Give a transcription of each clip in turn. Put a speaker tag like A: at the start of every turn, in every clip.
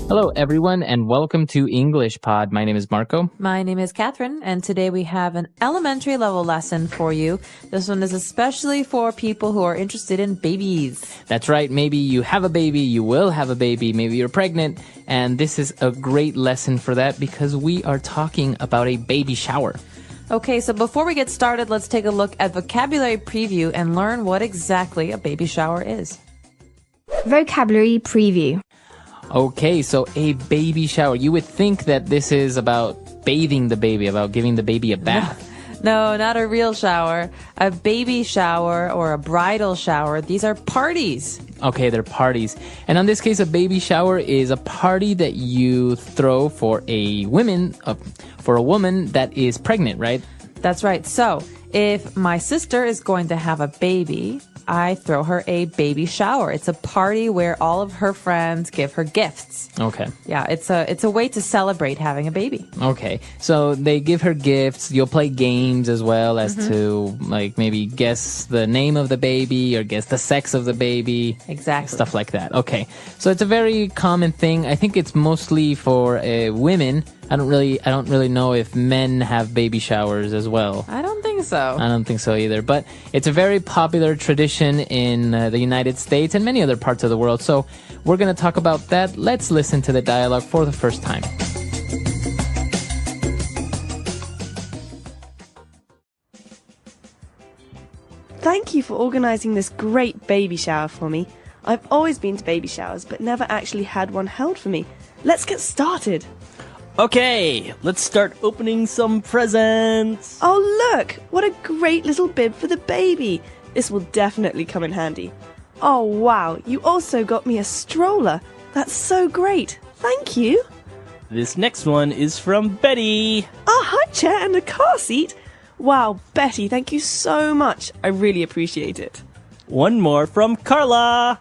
A: Hello, everyone, and welcome to English Pod. My name is Marco.
B: My name is Catherine, and today we have an elementary level lesson for you. This one is especially for people who are interested in babies.
A: That's right. Maybe you have a baby, you will have a baby, maybe you're pregnant, and this is a great lesson for that because we are talking about a baby shower.
B: Okay, so before we get started, let's take a look at vocabulary preview and learn what exactly a baby shower is.
C: Vocabulary preview.
A: Okay, so a baby shower. You would think that this is about bathing the baby, about giving the baby a bath.
B: No, not a real shower. A baby shower or a bridal shower, these are parties.
A: Okay, they're parties. And in this case, a baby shower is a party that you throw for a woman that is pregnant, right?
B: That's right. So, if my sister is going to have a baby, I throw her a baby shower. It's a party where all of her friends give her gifts.
A: Okay.
B: Yeah, it's a way to celebrate having a baby.
A: Okay. So they give her gifts. You'll play games as well as to like maybe guess the name of the baby or guess the sex of the baby.
B: Exactly.
A: Stuff like that. Okay. So it's a very common thing. I think it's mostly for women. I don't really know if men have baby showers as well.
B: I don't think so.
A: I don't think so either. But it's a very popular tradition in the United States and many other parts of the world. So we're going to talk about that. Let's listen to the dialogue for the first time.
D: Thank you for organising this great baby shower for me. I've always been to baby showers, but never actually had one held for me. Let's get started.
E: Okay, let's start opening some presents.
D: Oh, look! What a great little bib for the baby. This will definitely come in handy. Oh, wow. You also got me a stroller. That's so great. Thank you.
E: This next one is from Betty.
D: A high chair and a car seat. Wow, Betty, thank you so much. I really appreciate it.
E: One more from Carla.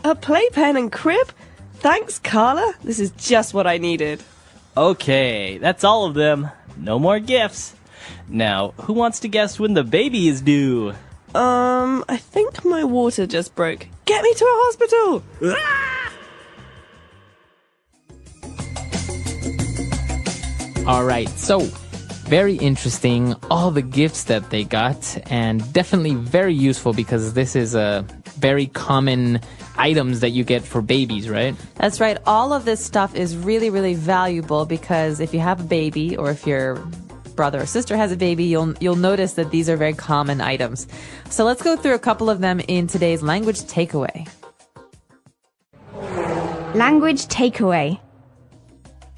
D: A playpen and crib? Thanks, Carla. This is just what I needed.
E: Okay, that's all of them. No more gifts. Now, who wants to guess when the baby is due?
D: I think my water just broke. Get me to a hospital!
A: All right. So very interesting. All the gifts that they got and definitely very useful because this is a very common items that you get for babies, right?
B: That's right. All of this stuff is really, really valuable because if you have a baby or if your brother or sister has a baby, you'll notice that these are very common items. So let's go through a couple of them in today's language takeaway.
C: Language takeaway.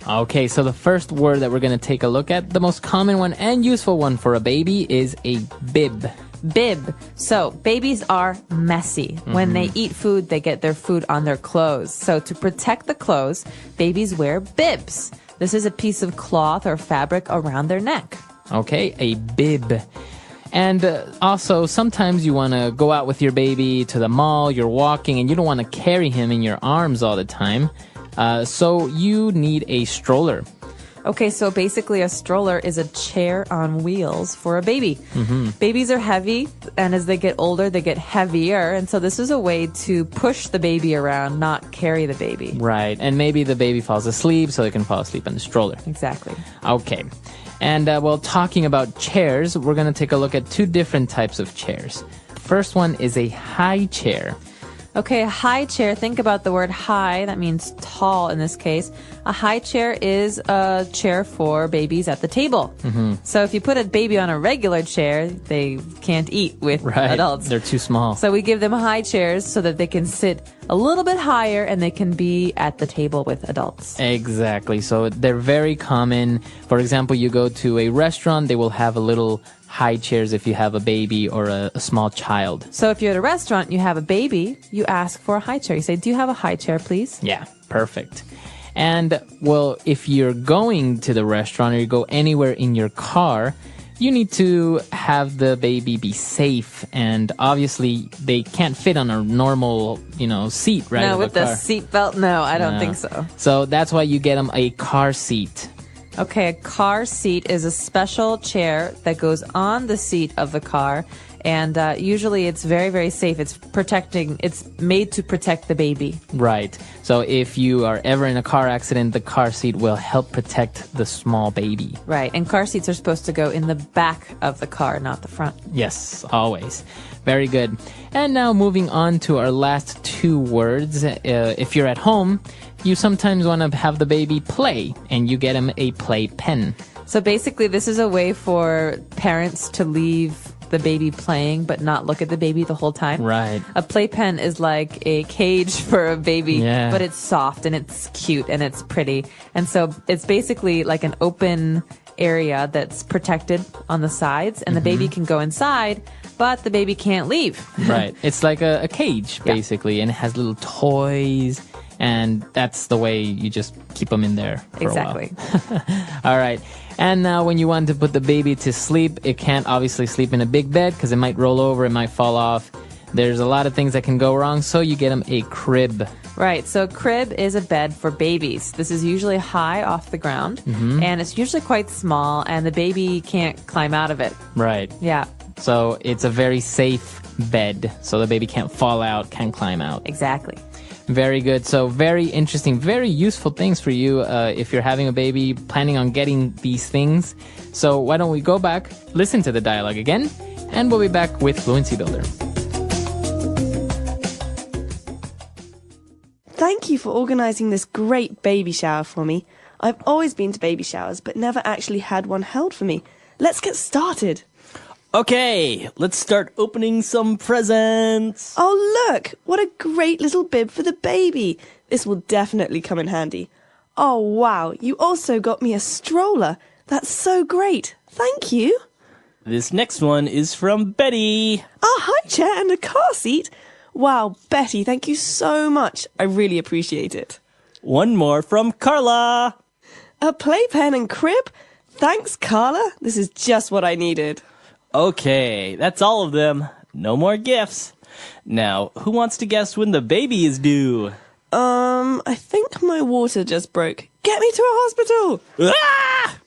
A: Okay, so the first word that we're going to take a look at, the most common one and useful one for a baby is a bib.
B: Bib. So babies are messy. When they eat food, they get their food on their clothes. So to protect the clothes, babies wear bibs. This is a piece of cloth or fabric around their neck.
A: Okay, a bib. And also, sometimes you want to go out with your baby to the mall, you're walking, and you don't want to carry him in your arms all the time. So you need a stroller.
B: Okay, so basically a stroller is a chair on wheels for a baby. Babies are heavy, and as they get older, they get heavier. And so this is a way to push the baby around, not carry the baby.
A: Right, and maybe the baby falls asleep, so they can fall asleep in the stroller.
B: Exactly.
A: Okay, and while talking about chairs, we're going to take a look at two different types of chairs. First one is a high chair.
B: Okay, a high chair. Think about the word high. That means tall in this case. A high chair is a chair for babies at the table. So if you put a baby on a regular chair, they can't eat with adults.
A: They're too small.
B: So we give them high chairs so that they can sit a little bit higher and they can be at the table with adults.
A: Exactly. So they're very common. For example, you go to a restaurant, they will have a little high chairs if you have a baby or a small child.
B: So if you're at a restaurant, you have a baby, you ask for a high chair. You say, do you have a high chair, please?
A: Yeah, perfect. And, well, if you're going to the restaurant or you go anywhere in your car, you need to have the baby be safe. And obviously, they can't fit on a normal, seat, right?
B: No, with the seat belt, no, I don't think so.
A: So that's why you get them a car seat.
B: Okay, a car seat is a special chair that goes on the seat of the car And usually it's very, very safe. It's made to protect the baby.
A: Right. So if you are ever in a car accident, the car seat will help protect the small baby.
B: Right. And car seats are supposed to go in the back of the car, not the front.
A: Yes, always. Very good. And now moving on to our last two words. If you're at home, you sometimes want to have the baby play, and you get him a playpen.
B: So basically, this is a way for parents to leave the baby playing but not look at the baby the whole time.
A: Right.
B: A playpen is like a cage for a baby,
A: Yeah.
B: but it's soft and it's cute and it's pretty. And so it's basically like an open area that's protected on the sides, and the baby can go inside, but the baby can't leave.
A: Right. It's like a cage,
B: Yeah.
A: basically, and it has little toys, and that's the way you just keep them in there for
B: Exactly.
A: a while. All right. And now when you want to put the baby to sleep, it can't obviously sleep in a big bed because it might roll over, it might fall off. There's a lot of things that can go wrong, so you get them a crib.
B: Right, so crib is a bed for babies. This is usually high off the ground, and it's usually quite small, and the baby can't climb out of it.
A: Right.
B: Yeah,
A: So it's a very safe bed, so the baby can't fall out, can't climb out.
B: exactly.
A: Very good. So very interesting, very useful things for you if you're having a baby, planning on getting these things. So why don't we go back, listen to the dialogue again, and we'll be back with Fluency Builder.
D: Thank you for organising this great baby shower for me. I've always been to baby showers, but never actually had one held for me. Let's get started.
E: Okay, let's start opening some presents.
D: Oh, look! What a great little bib for the baby. This will definitely come in handy. Oh, wow, you also got me a stroller. That's so great. Thank you.
E: This next one is from Betty.
D: A high chair and a car seat. Wow, Betty, thank you so much. I really appreciate it.
E: One more from Carla.
D: A playpen and crib. Thanks, Carla. This is just what I needed.
E: Okay, that's all of them. No more gifts. Now, who wants to guess when the baby is due?
D: I think my water just broke. Get me to a hospital.
E: Ah!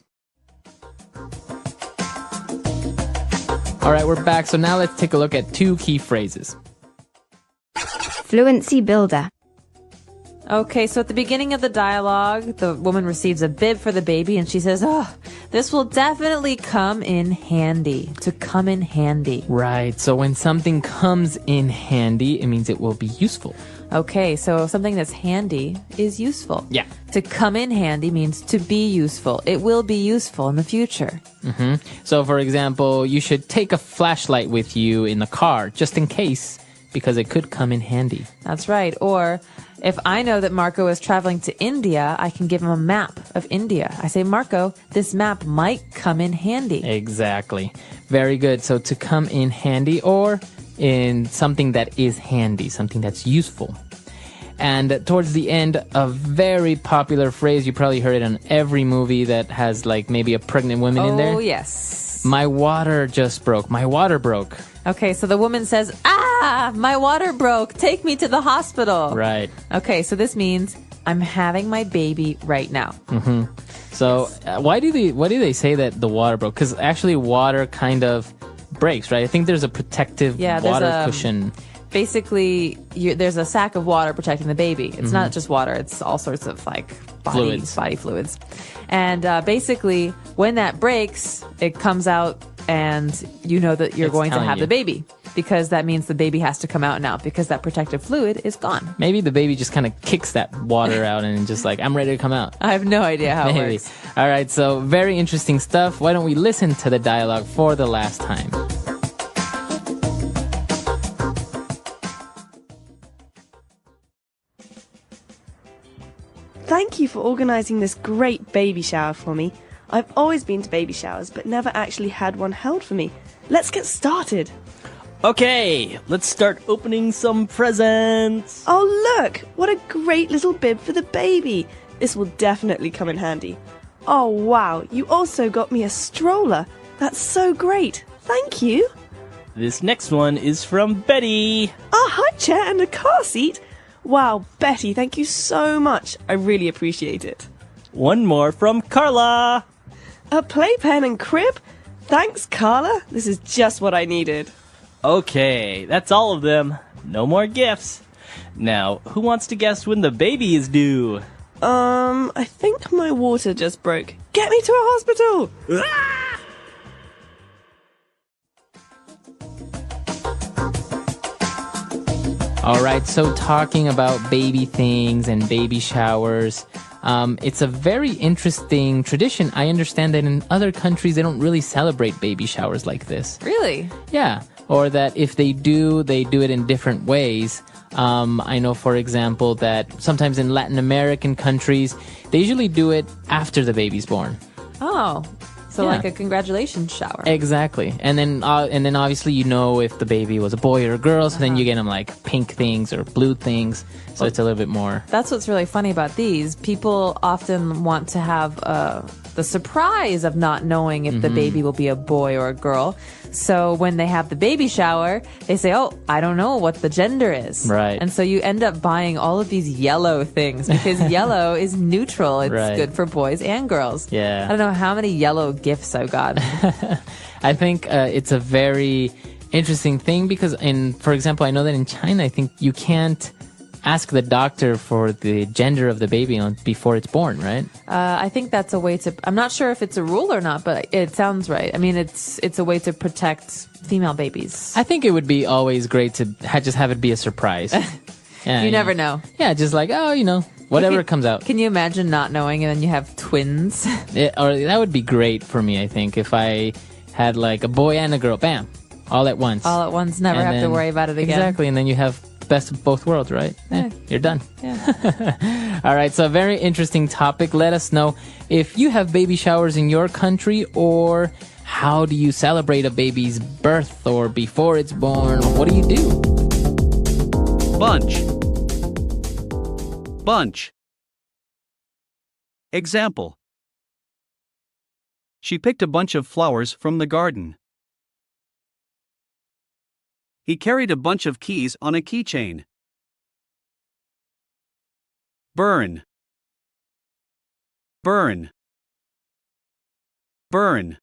A: All right, we're back. So now let's take a look at two key phrases.
C: Fluency Builder.
B: Okay, so at the beginning of the dialogue, the woman receives a bib for the baby, and she says, "Oh, this will definitely come in handy." To come in handy.
A: Right. So when something comes in handy, it means it will be useful.
B: Okay, so something that's handy is useful.
A: Yeah.
B: To come in handy means to be useful. It will be useful in the future.
A: So for example, you should take a flashlight with you in the car just in case, because it could come in handy.
B: That's right. Or if I know that Marco is traveling to India, I can give him a map of India. I say, Marco, this map might come in handy.
A: Exactly. Very good. So to come in handy, or in something that is handy, something that's useful. And towards the end, a very popular phrase, you probably heard it in every movie that has like maybe a pregnant woman in there.
B: Oh, yes.
A: My water just broke. My water broke.
B: Okay, so the woman says, my water broke. Take me to the hospital.
A: Right.
B: Okay, so this means I'm having my baby right now.
A: So why do they say that the water broke? Because actually water kind of breaks, right? I think there's a protective water cushion.
B: Basically, there's a sack of water protecting the baby. It's not just water. It's all sorts of like body fluids. And basically, when that breaks, it comes out and you know that you're going to have the baby. Because that means the baby has to come out now because that protective fluid is gone.
A: Maybe the baby just kind of kicks that water out and just like, I'm ready to come out.
B: I have no idea how it
A: Maybe.
B: works.
A: All right, so very interesting stuff. Why don't we listen to the dialogue for the last time?
D: Thank you for organising this great baby shower for me. I've always been to baby showers, but never actually had one held for me. Let's get started.
E: Okay, let's start opening some presents.
D: Oh, look! What a great little bib for the baby. This will definitely come in handy. Oh, wow, you also got me a stroller. That's so great. Thank you.
E: This next one is from Betty.
D: A high chair and a car seat. Wow, Betty, thank you so much. I really appreciate it.
E: One more from Carla.
D: A playpen and crib. Thanks, Carla. This is just what I needed.
E: Okay, that's all of them. No more gifts. Now, who wants to guess when the baby is due?
D: I think my water just broke. Get me to a hospital!
A: All right, so talking about baby things and baby showers, it's a very interesting tradition. I understand that in other countries, they don't really celebrate baby showers like this.
B: Really?
A: Yeah, or that if they do it in different ways. I know, for example, that sometimes in Latin American countries, they usually do it after the baby's born.
B: Oh, so
A: Yeah.
B: like a congratulations shower.
A: Exactly, and then obviously you know if the baby was a boy or a girl, so then you get them like pink things or blue things, so it's a little bit more.
B: That's what's really funny about these. People often want to have the surprise of not knowing if the baby will be a boy or a girl. So when they have the baby shower, they say, oh, I don't know what the gender is.
A: Right.
B: And so you end up buying all of these yellow things because yellow is neutral. It's
A: Right.
B: good for boys and girls.
A: Yeah.
B: I don't know how many yellow gifts I've gotten.
A: I think it's a very interesting thing because, for example, I know that in China, I think you can't ask the doctor for the gender of the baby before it's born, right?
B: I think that's a way to. I'm not sure if it's a rule or not, but it sounds right. I mean, it's a way to protect female babies.
A: I think it would be always great to just have it be a surprise. Yeah,
B: You never know.
A: Yeah, just like, whatever
B: Can-
A: comes out.
B: Can you imagine not knowing and then you have twins?
A: Or that would be great for me, I think, if I had like a boy and a girl, bam, all at once.
B: All at once, never
A: And
B: have to
A: then-
B: worry about it again.
A: Exactly, and then you have best of both worlds, right?
B: Yeah.
A: You're done.
B: Yeah.
A: All right, so a very interesting topic. Let us know if you have baby showers in your country, or how do you celebrate a baby's birth or before it's born? What do you do?
F: Bunch. Bunch. Example. She picked a bunch of flowers from the garden. He carried a bunch of keys on a keychain. Burn. Burn. Burn.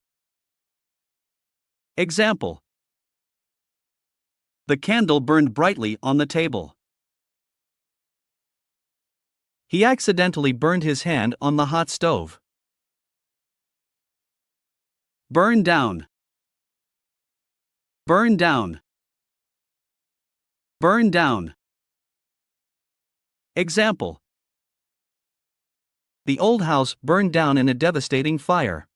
F: Example. The candle burned brightly on the table. He accidentally burned his hand on the hot stove. Burn down. Burn down. Burn down. Example. The old house burned down in a devastating fire.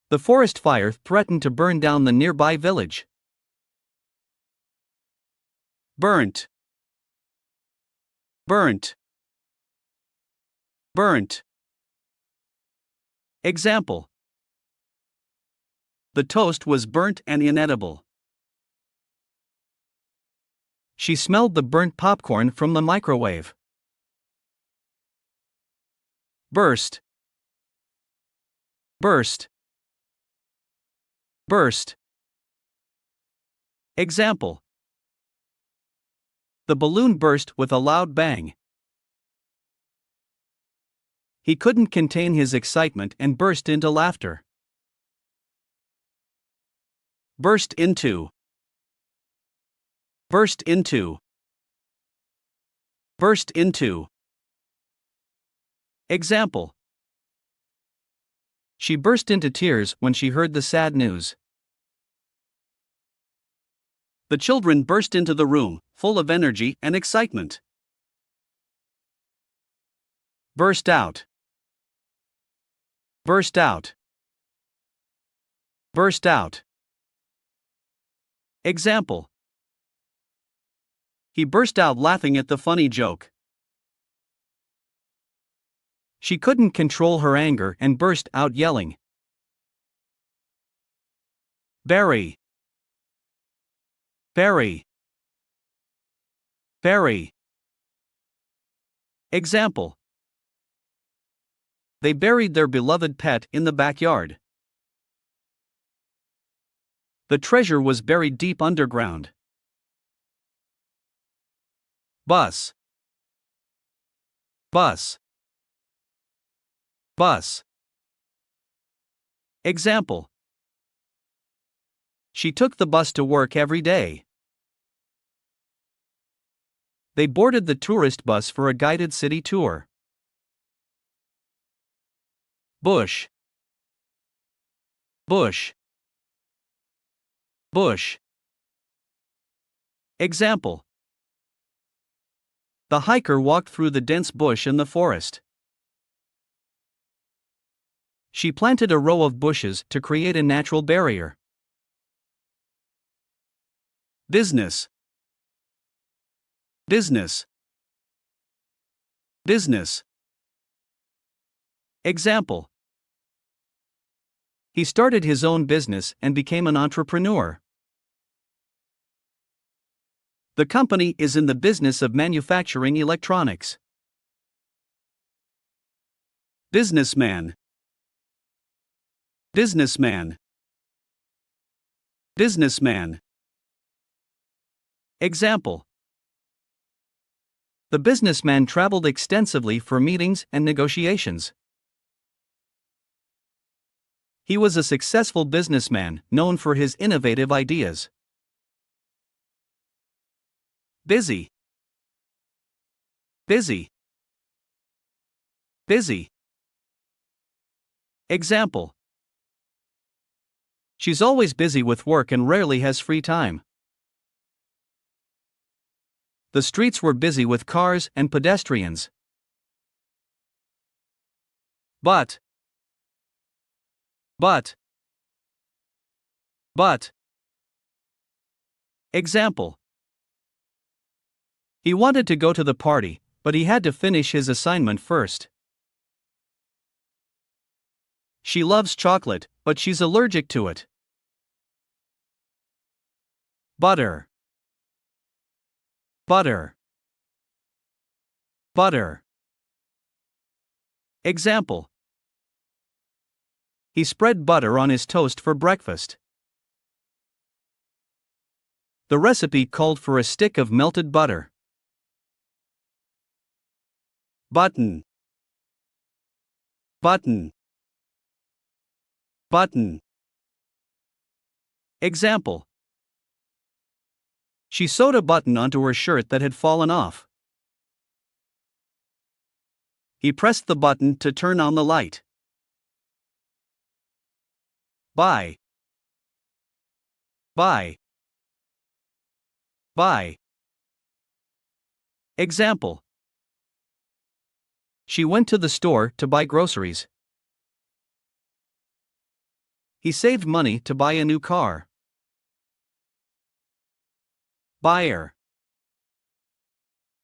F: The forest fire threatened to burn down the nearby village. Burnt. Burnt. Burnt. Example. The toast was burnt and inedible. She smelled the burnt popcorn from the microwave. Burst. Burst. Burst. Example. The balloon burst with a loud bang. He couldn't contain his excitement and burst into laughter. Burst into. Burst into. Burst into. Example. She burst into tears when she heard the sad news. The children burst into the room, full of energy and excitement. Burst out. Burst out. Burst out. Example. He burst out laughing at the funny joke. She couldn't control her anger and burst out yelling. Bury. Bury. Bury. Example. They buried their beloved pet in the backyard. The treasure was buried deep underground. Bus. Bus. Bus. Example. She took the bus to work every day. They boarded the tourist bus for a guided city tour. Bush. Bush. Bush. Example. The hiker walked through the dense bush in the forest. She planted a row of bushes to create a natural barrier. Business. Business. Business. Example. He started his own business and became an entrepreneur. The company is in the business of manufacturing electronics. Businessman. Businessman. Businessman. Example. The businessman traveled extensively for meetings and negotiations. He was a successful businessman, known for his innovative ideas. Busy. Busy. Busy. Example. She's always busy with work and rarely has free time. The streets were busy with cars and pedestrians. But. Example. He wanted to go to the party, but he had to finish his assignment first. She loves chocolate, but she's allergic to it. Butter. Butter. Butter. Example. He spread butter on his toast for breakfast. The recipe called for a stick of melted butter. Button. Button. Button. Example. She sewed a button onto her shirt that had fallen off. He pressed the button to turn on the light. Buy. Buy. Buy. Example. She went to the store to buy groceries. He saved money to buy a new car. Buyer.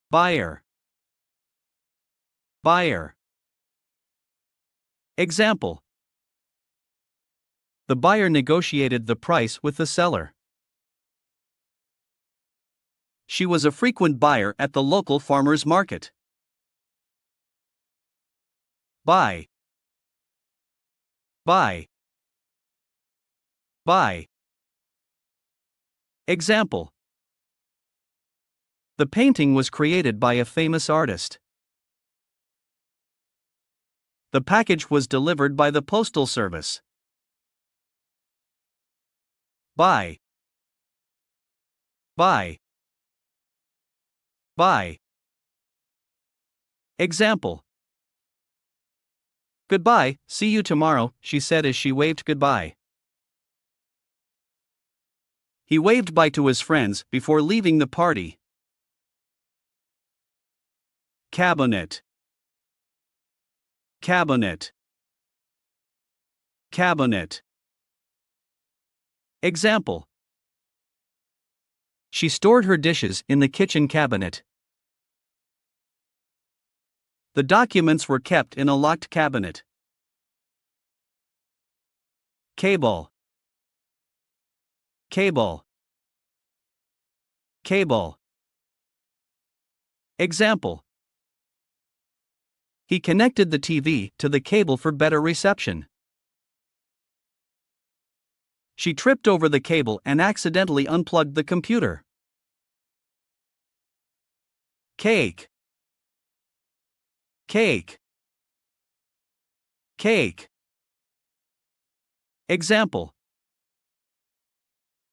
F: Buyer. Buyer. Example. The buyer negotiated the price with the seller. She was a frequent buyer at the local farmer's market. Buy. Buy. Buy. Example. The painting was created by a famous artist. The package was delivered by the postal service. Buy. Buy. Buy. Example. Goodbye, see you tomorrow, she said as she waved goodbye. He waved bye to his friends before leaving the party. Cabinet. Cabinet. Cabinet. Example. She stored her dishes in the kitchen cabinet. The documents were kept in a locked cabinet. Cable. Cable. Cable. Example. He connected the TV to the cable for better reception. She tripped over the cable and accidentally unplugged the computer. Cake. Cake. Cake. Example.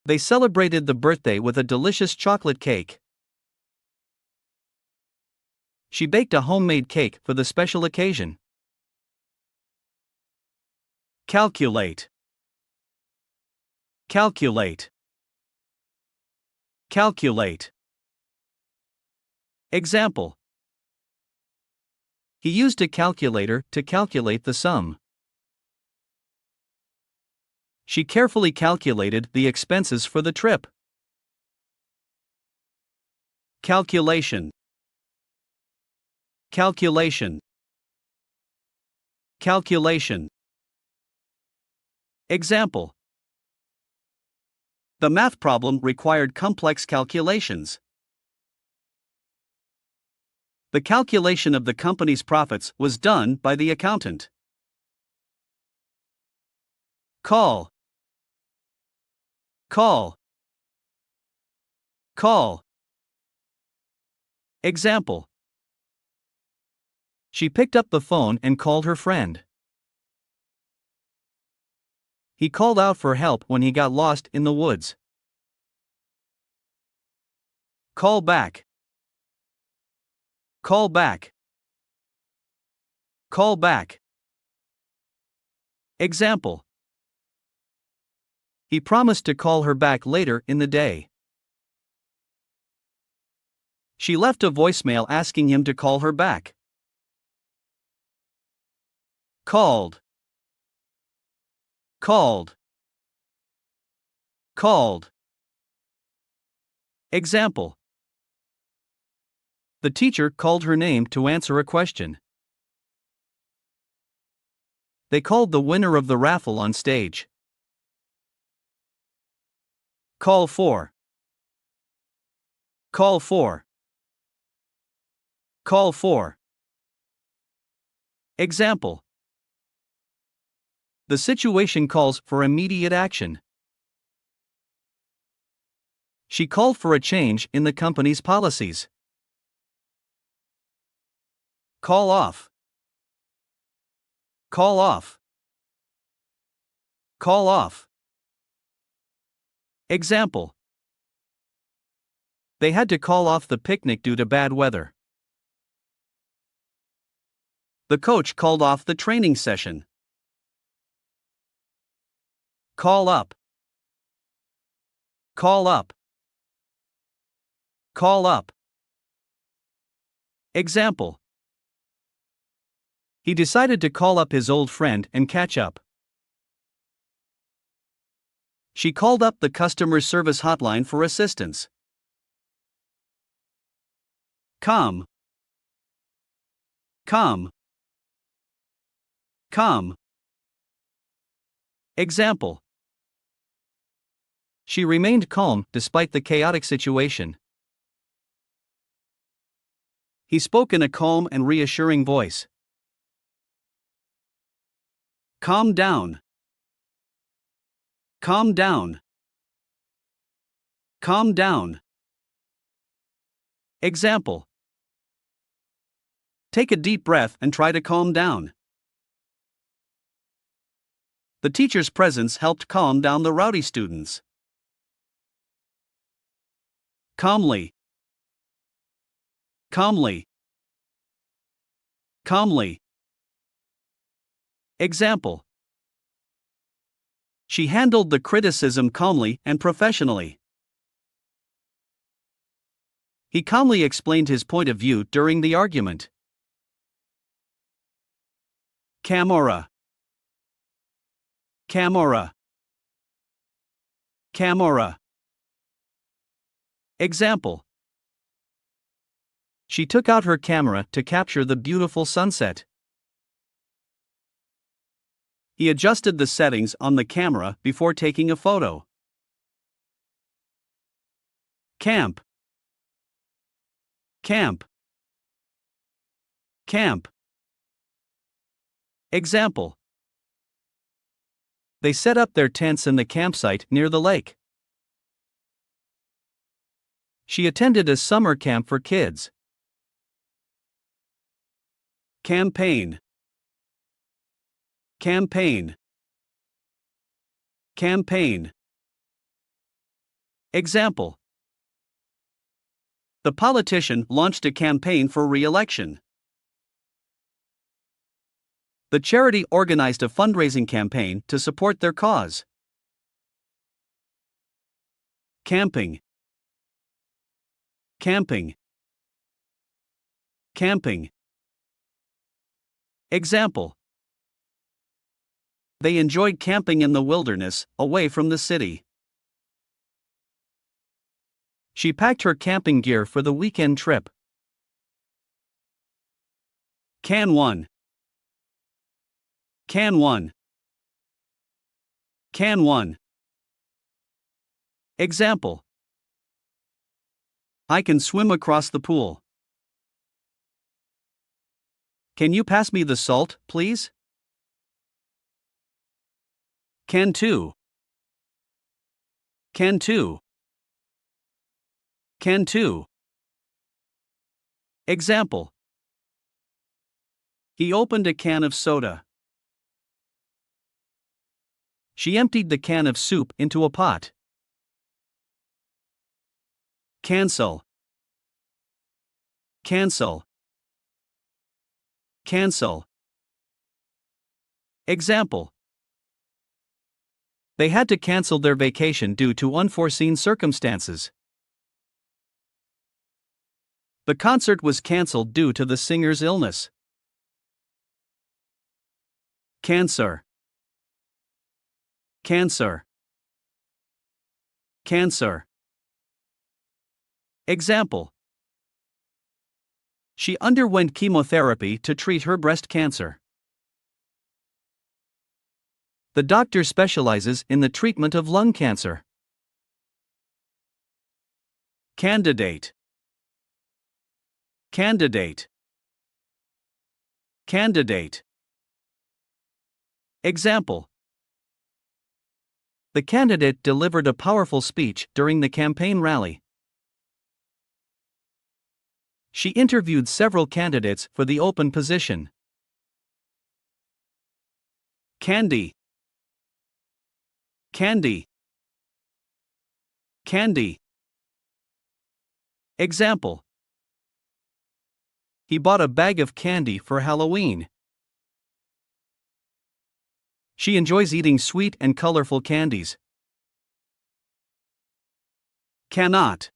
F: They celebrated the birthday with a delicious chocolate cake. She baked a homemade cake for the special occasion. Calculate. Calculate. Calculate. Example. He used a calculator to calculate the sum. She carefully calculated the expenses for the trip. Calculation. Calculation. Calculation. Example. The math problem required complex calculations. The calculation of the company's profits was done by the accountant. Call. Call. Call. Example. She picked up the phone and called her friend. He called out for help when he got lost in the woods. Call back. Call back. Call back. Example. He promised to call her back later in the day. She left a voicemail asking him to call her back. Called. Called. Called. Example. The teacher called her name to answer a question. They called the winner of the raffle on stage. Call for. Call for. Call for. Example. The situation calls for immediate action. She called for a change in the company's policies. Call off. Call off. Call off. Example. They had to call off the picnic due to bad weather. The coach called off the training session. Call up. Call up. Call up. Example. He decided to call up his old friend and catch up. She called up the customer service hotline for assistance. Come. Come. Come. Example. She remained calm despite the chaotic situation. He spoke in a calm and reassuring voice. Calm down. Calm down. Calm down. Example. Take a deep breath and try to calm down. The teacher's presence helped calm down the rowdy students. Calmly. Calmly. Calmly. Example. She handled the criticism calmly and professionally. He calmly explained his point of view during the argument. Camera. Camera. Camera. Example. She took out her camera to capture the beautiful sunset. He adjusted the settings on the camera before taking a photo. Camp. Camp. Camp. Example. They set up their tents in the campsite near the lake. She attended a summer camp for kids. Campaign. Campaign. Campaign. Example: the politician launched a campaign for re-election. The charity organized a fundraising campaign to support their cause. Camping. Camping. Camping. Example: they enjoyed camping in the wilderness, away from the city. She packed her camping gear for the weekend trip. Can 1. Can 1. Can 1. Example: I can swim across the pool. Can you pass me the salt, please? Can 2. Can 2. Can 2. Example: he opened a can of soda. She emptied the can of soup into a pot. Cancel. Cancel. Cancel. Example: they had to cancel their vacation due to unforeseen circumstances. The concert was canceled due to the singer's illness. Cancer. Cancer. Cancer. Example: she underwent chemotherapy to treat her breast cancer. The doctor specializes in the treatment of lung cancer. Candidate. Candidate. Candidate. Example: the candidate delivered a powerful speech during the campaign rally. She interviewed several candidates for the open position. Candy. Candy. Candy. Example: he bought a bag of candy for Halloween. She enjoys eating sweet and colorful candies. Cannot.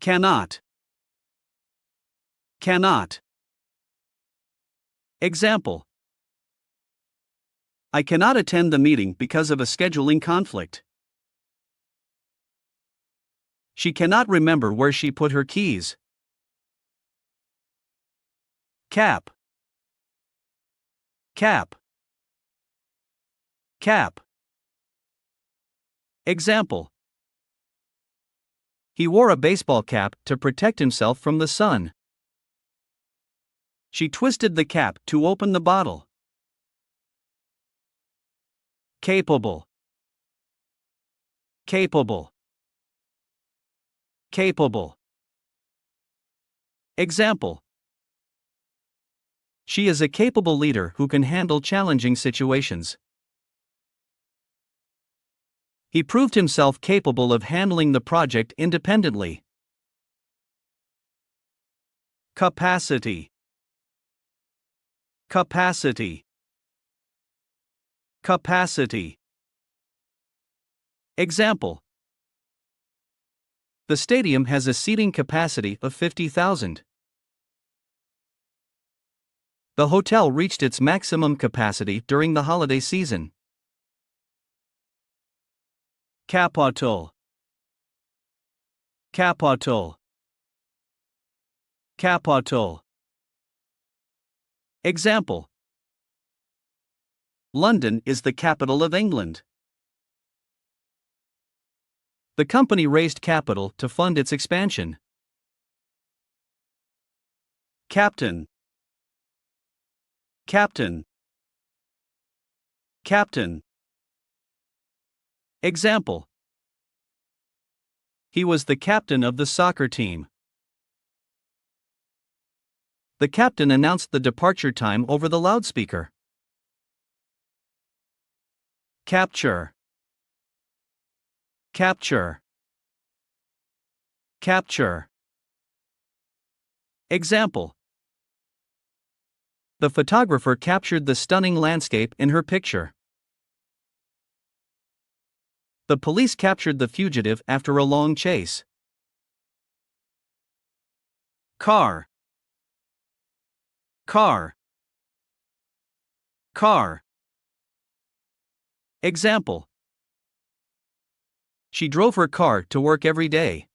F: Cannot. Cannot. Example: I cannot attend the meeting because of a scheduling conflict. She cannot remember where she put her keys. Cap. Cap. Cap. Example: he wore a baseball cap to protect himself from the sun. She twisted the cap to open the bottle. Capable. Capable. Capable. Example: she is a capable leader who can handle challenging situations. He proved himself capable of handling the project independently. Capacity. Capacity. Capacity. Example: the stadium has a seating capacity of 50,000. The hotel reached its maximum capacity during the holiday season. Capital. Capital. Capital. Example: London is the capital of England. The company raised capital to fund its expansion. Captain. Captain. Captain. Example: he was the captain of the soccer team. The captain announced the departure time over the loudspeaker. Capture. Capture. Capture. Example. The photographer captured the stunning landscape in her picture. The police captured the fugitive after a long chase. Car. Car. Car. Example. She drove her car to work every day.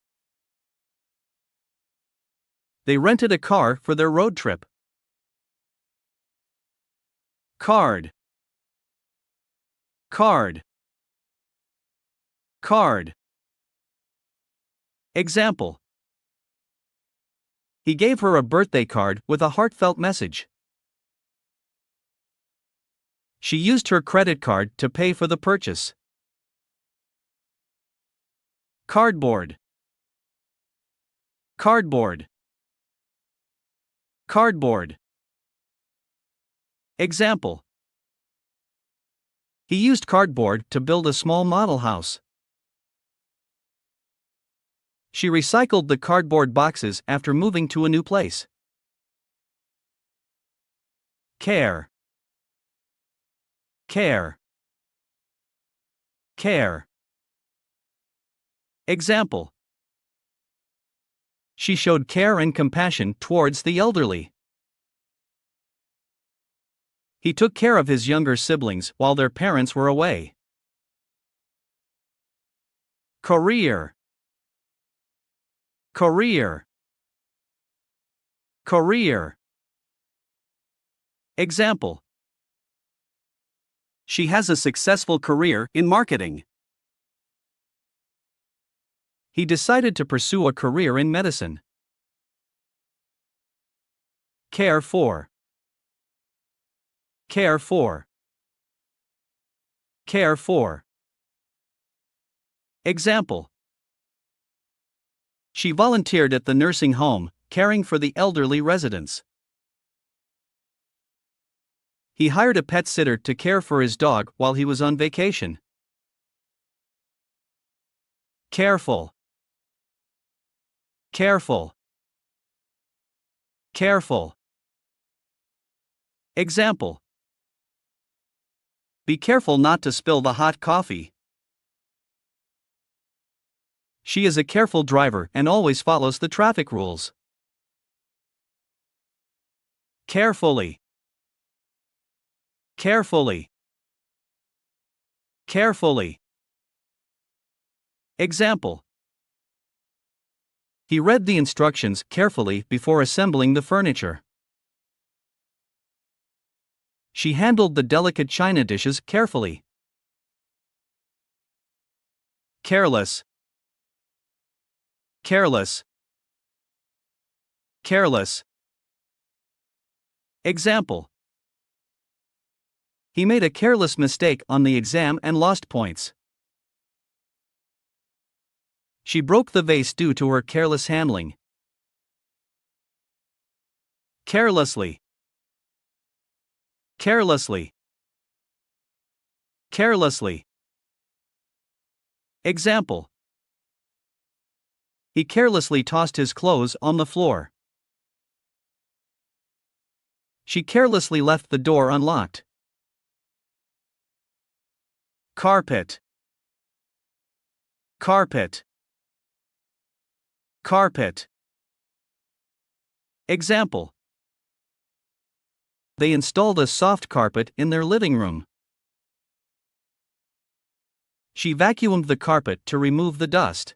F: They rented a car for their road trip. Card. Card. Card. Example. He gave her a birthday card with a heartfelt message. She used her credit card to pay for the purchase. Cardboard. Cardboard. Cardboard. Example. He used cardboard to build a small model house. She recycled the cardboard boxes after moving to a new place. Care. Care. Care. Example. She showed care and compassion towards the elderly. He took care of his younger siblings while their parents were away. Career. Career. Career. Example. She has a successful career in marketing. He decided to pursue a career in medicine. Care for. Care for. Care for. Example. She volunteered at the nursing home, caring for the elderly residents. He hired a pet sitter to care for his dog while he was on vacation. Careful. Careful. Careful. Example. Be careful not to spill the hot coffee. She is a careful driver and always follows the traffic rules. Carefully. Carefully. Carefully. Example. He read the instructions carefully before assembling the furniture. She handled the delicate china dishes carefully. Careless. Careless. Careless. Example. He made a careless mistake on the exam and lost points. She broke the vase due to her careless handling. Carelessly. Carelessly. Carelessly. Example. He carelessly tossed his clothes on the floor. She carelessly left the door unlocked. Carpet. Carpet. Carpet. Example. They installed a soft carpet in their living room. She vacuumed the carpet to remove the dust.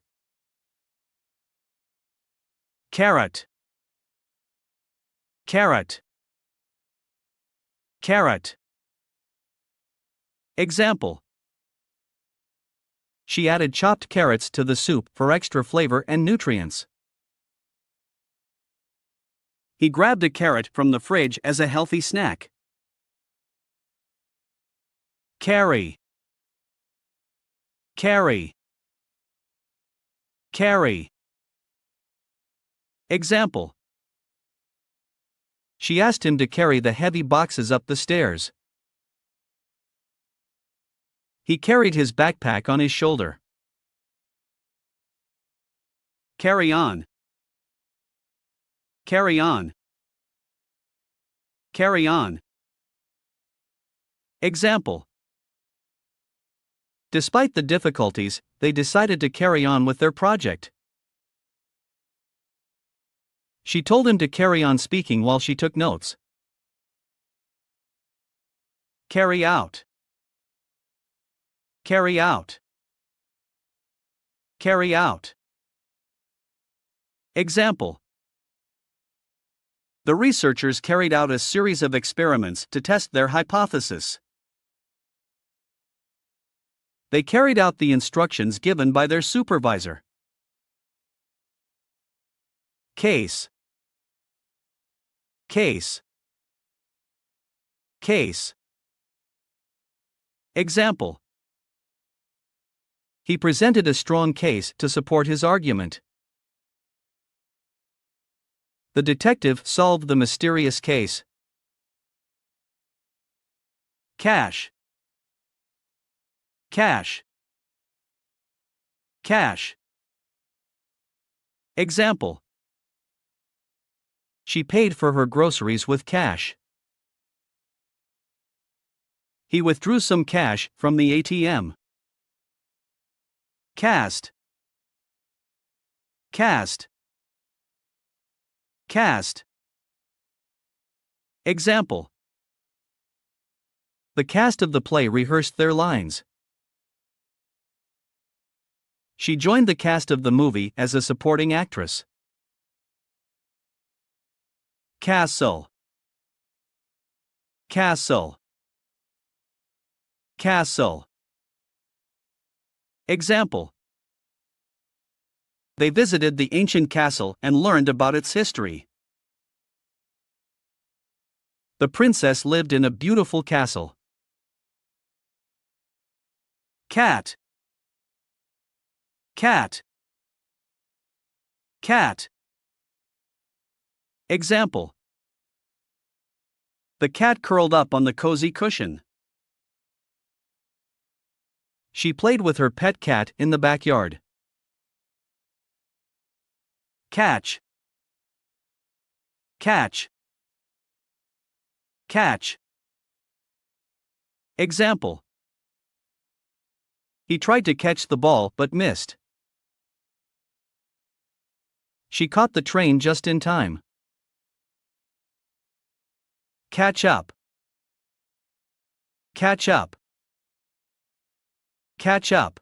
F: Carrot. Carrot. Carrot. Example. She added chopped carrots to the soup for extra flavor and nutrients. He grabbed a carrot from the fridge as a healthy snack. Carry. Carry. Carry. Example. She asked him to carry the heavy boxes up the stairs. He carried his backpack on his shoulder. Carry on. Carry on. Carry on. Example. Despite the difficulties, they decided to carry on with their project. She told him to carry on speaking while she took notes. Carry out. Carry out. Carry out. Example. The researchers carried out a series of experiments to test their hypothesis. They carried out the instructions given by their supervisor. Case. Case. Case. Example. He presented a strong case to support his argument. The detective solved the mysterious case. Cash. Cash. Cash. Example. She paid for her groceries with cash. He withdrew some cash from the ATM. Cast. Cast. Cast. Example. The cast of the play rehearsed their lines. She joined the cast of the movie as a supporting actress. Castle. Castle. Castle. Example. They visited the ancient castle and learned about its history. The princess lived in a beautiful castle. Cat. Cat. Cat. Example. The cat curled up on the cozy cushion. She played with her pet cat in the backyard. Catch. Catch. Catch. Example. He tried to catch the ball but missed. She caught the train just in time. Catch up. Catch up. Catch up.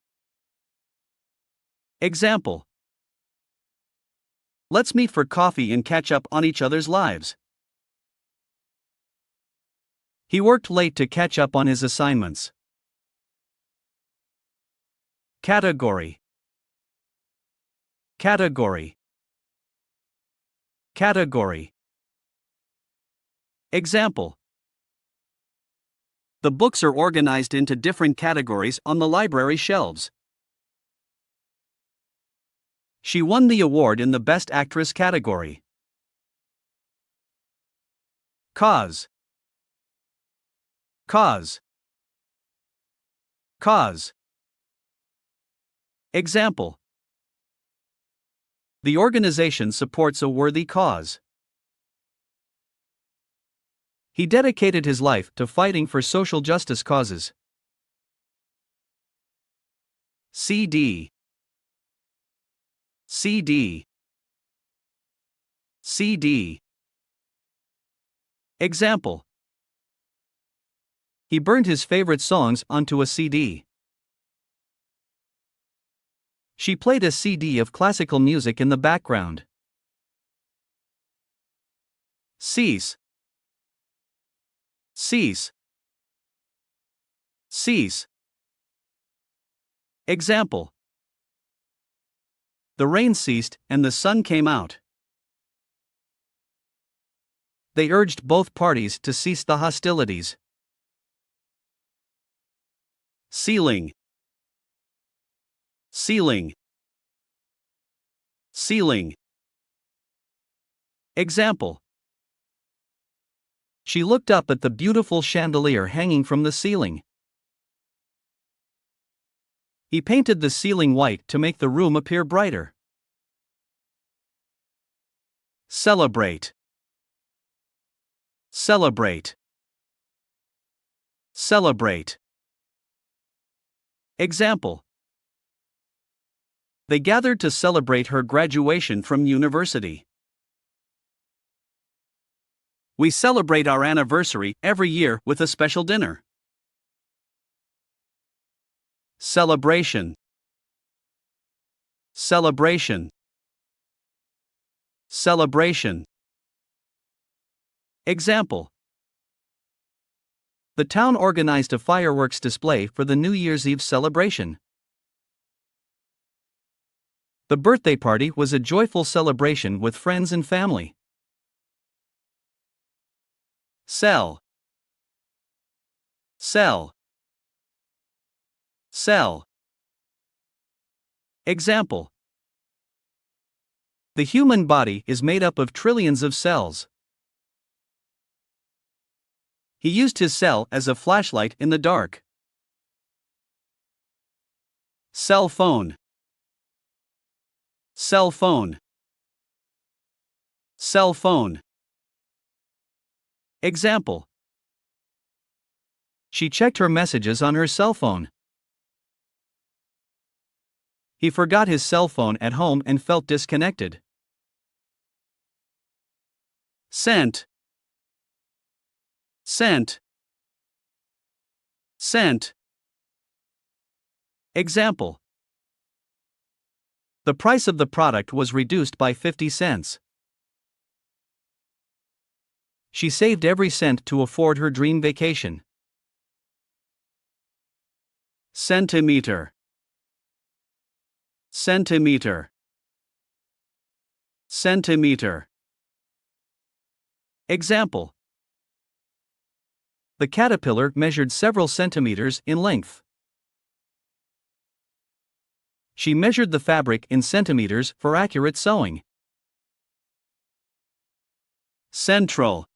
F: Example. Let's meet for coffee and catch up on each other's lives. He worked late to catch up on his assignments. Category. Category. Category. Example. The books are organized into different categories on the library shelves. She won the award in the Best Actress category. Cause. Cause. Cause. Example. The organization supports a worthy cause. He dedicated his life to fighting for social justice causes. CD. CD. CD. Example. He burned his favorite songs onto a CD. She played a CD of classical music in the background. Cease. Cease. Cease. Example. The rain ceased and the sun came out. They urged both parties to cease the hostilities. Ceiling. Ceiling. Ceiling. Example. She looked up at the beautiful chandelier hanging from the ceiling. He painted the ceiling white to make the room appear brighter. Celebrate. Celebrate. Celebrate. Example. They gathered to celebrate her graduation from university. We celebrate our anniversary every year with a special dinner. Celebration. Celebration. Celebration. Example. The town organized a fireworks display for the New Year's Eve celebration. The birthday party was a joyful celebration with friends and family. Sell. Sell. Sell. Example. The human body is made up of trillions of cells. He used his cell as a flashlight in the dark. Cell phone. Cell phone. Cell phone. Example. She checked her messages on her cell phone. He forgot his cell phone at home and felt disconnected. Sent. Sent. Sent. Example. The price of the product was reduced by 50 cents. She saved every cent to afford her dream vacation. Centimeter. Centimeter. Centimeter. Example. The caterpillar measured several centimeters in length. She measured the fabric in centimeters for accurate sewing. Central.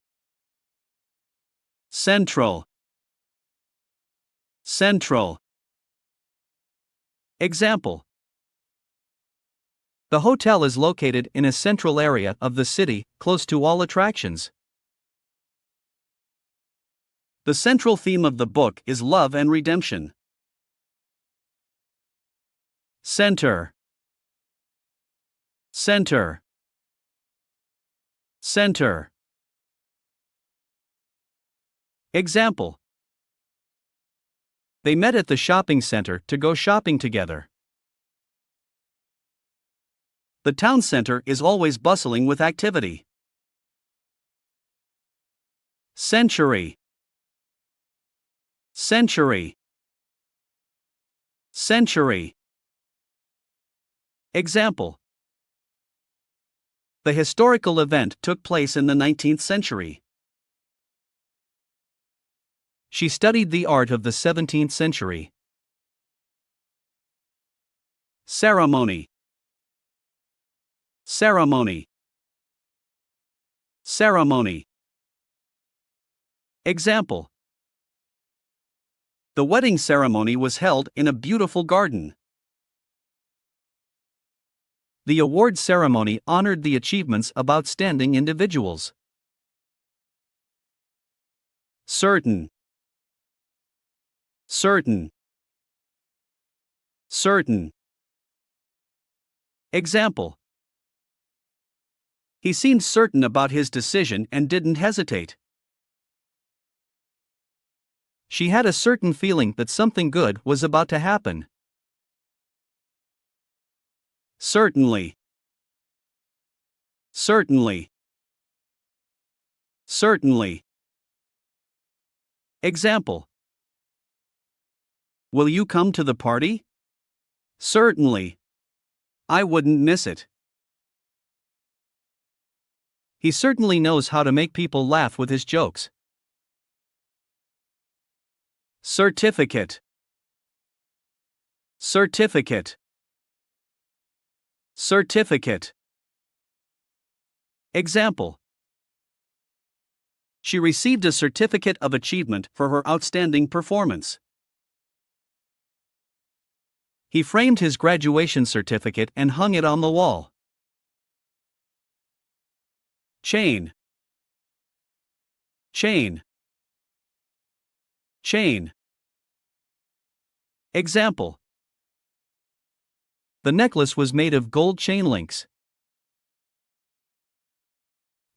F: Central. Central. Example. The hotel is located in a central area of the city, close to all attractions. The central theme of the book is love and redemption. Center. Center. Center. Example. They met at the shopping center to go shopping together. The town center is always bustling with activity. Century. Century. Century. Example. The historical event took place in the 19th century. She studied the art of the 17th century. Ceremony. Ceremony. Ceremony. Example. The wedding ceremony was held in a beautiful garden. The award ceremony honored the achievements of outstanding individuals. Certain. Certain. Certain. Example. He seemed certain about his decision and didn't hesitate. She had a certain feeling that something good was about to happen. Certainly. Certainly. Certainly. Example. Will you come to the party? Certainly. I wouldn't miss it. He certainly knows how to make people laugh with his jokes. Certificate. Certificate. Certificate. Example. She received a certificate of achievement for her outstanding performance. He framed his graduation certificate and hung it on the wall. chain, chain, chain. Example: the necklace was made of gold chain links.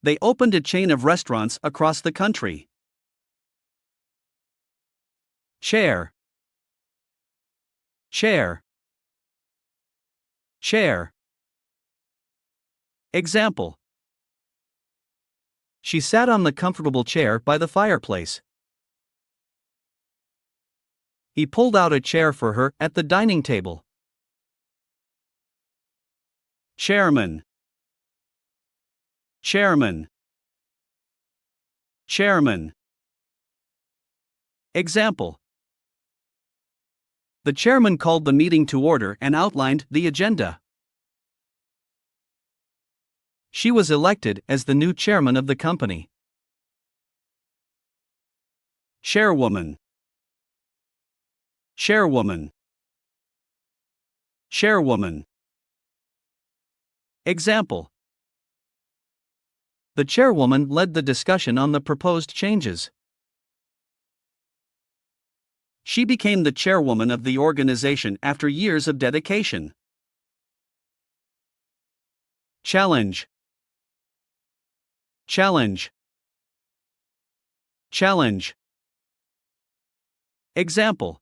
F: They opened a chain of restaurants across the country. Chair, chair, chair. Example: she sat on the comfortable chair by the fireplace. He pulled out a chair for her at the dining table. Chairman, chairman, chairman. Example: the chairman called the meeting to order and outlined the agenda. She was elected as the new chairman of the company. Chairwoman, chairwoman, chairwoman. Example: the chairwoman led the discussion on the proposed changes. She became the chairwoman of the organization after years of dedication. Challenge, challenge, challenge. Example: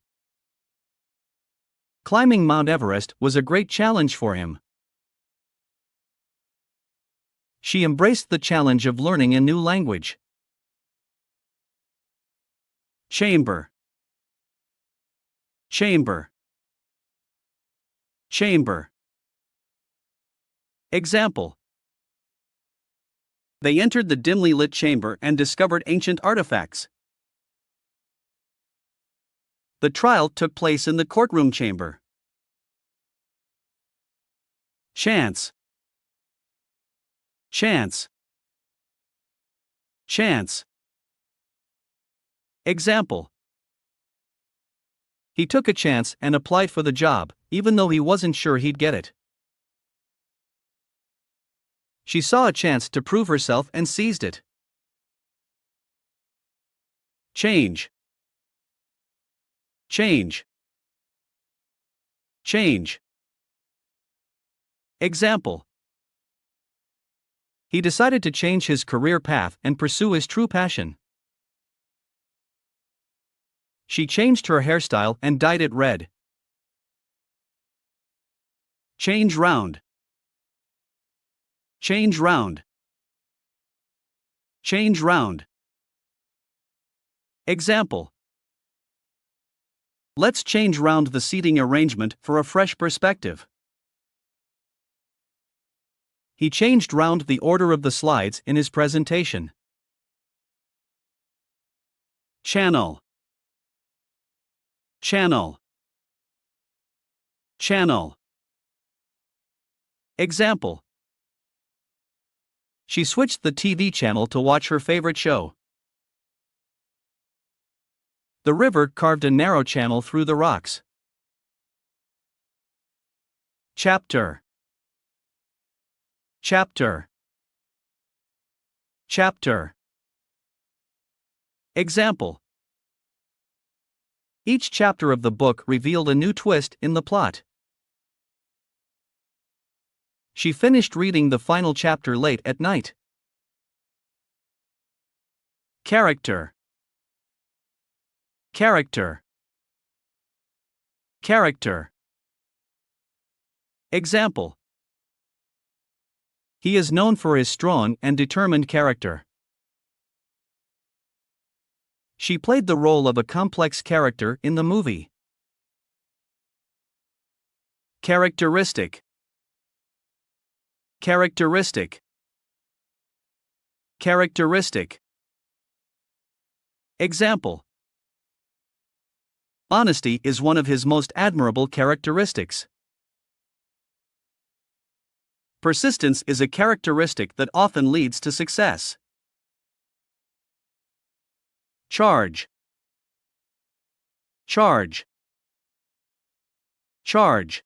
F: climbing Mount Everest was a great challenge for him. She embraced the challenge of learning a new language. Chamber, chamber, chamber. Example: they entered the dimly lit chamber and discovered ancient artifacts. The trial took place in the courtroom chamber. Chance, chance, chance. Example: he took a chance and applied for the job, even though he wasn't sure he'd get it. She saw a chance to prove herself and seized it. Change, change, change. Example: he decided to change his career path and pursue his true passion. She changed her hairstyle and dyed it red. Change round, change round, change round. Example: let's change round the seating arrangement for a fresh perspective. He changed round the order of the slides in his presentation. Channel, channel, channel. Example: she switched the TV channel to watch her favorite show. The river carved a narrow channel through the rocks. Chapter, chapter, chapter. Example: each chapter of the book revealed a new twist in the plot. She finished reading the final chapter late at night. Character, character, character. Example: he is known for his strong and determined character. She played the role of a complex character in the movie. Characteristic, characteristic, characteristic. Example: honesty is one of his most admirable characteristics. Persistence is a characteristic that often leads to success. Charge, charge, charge.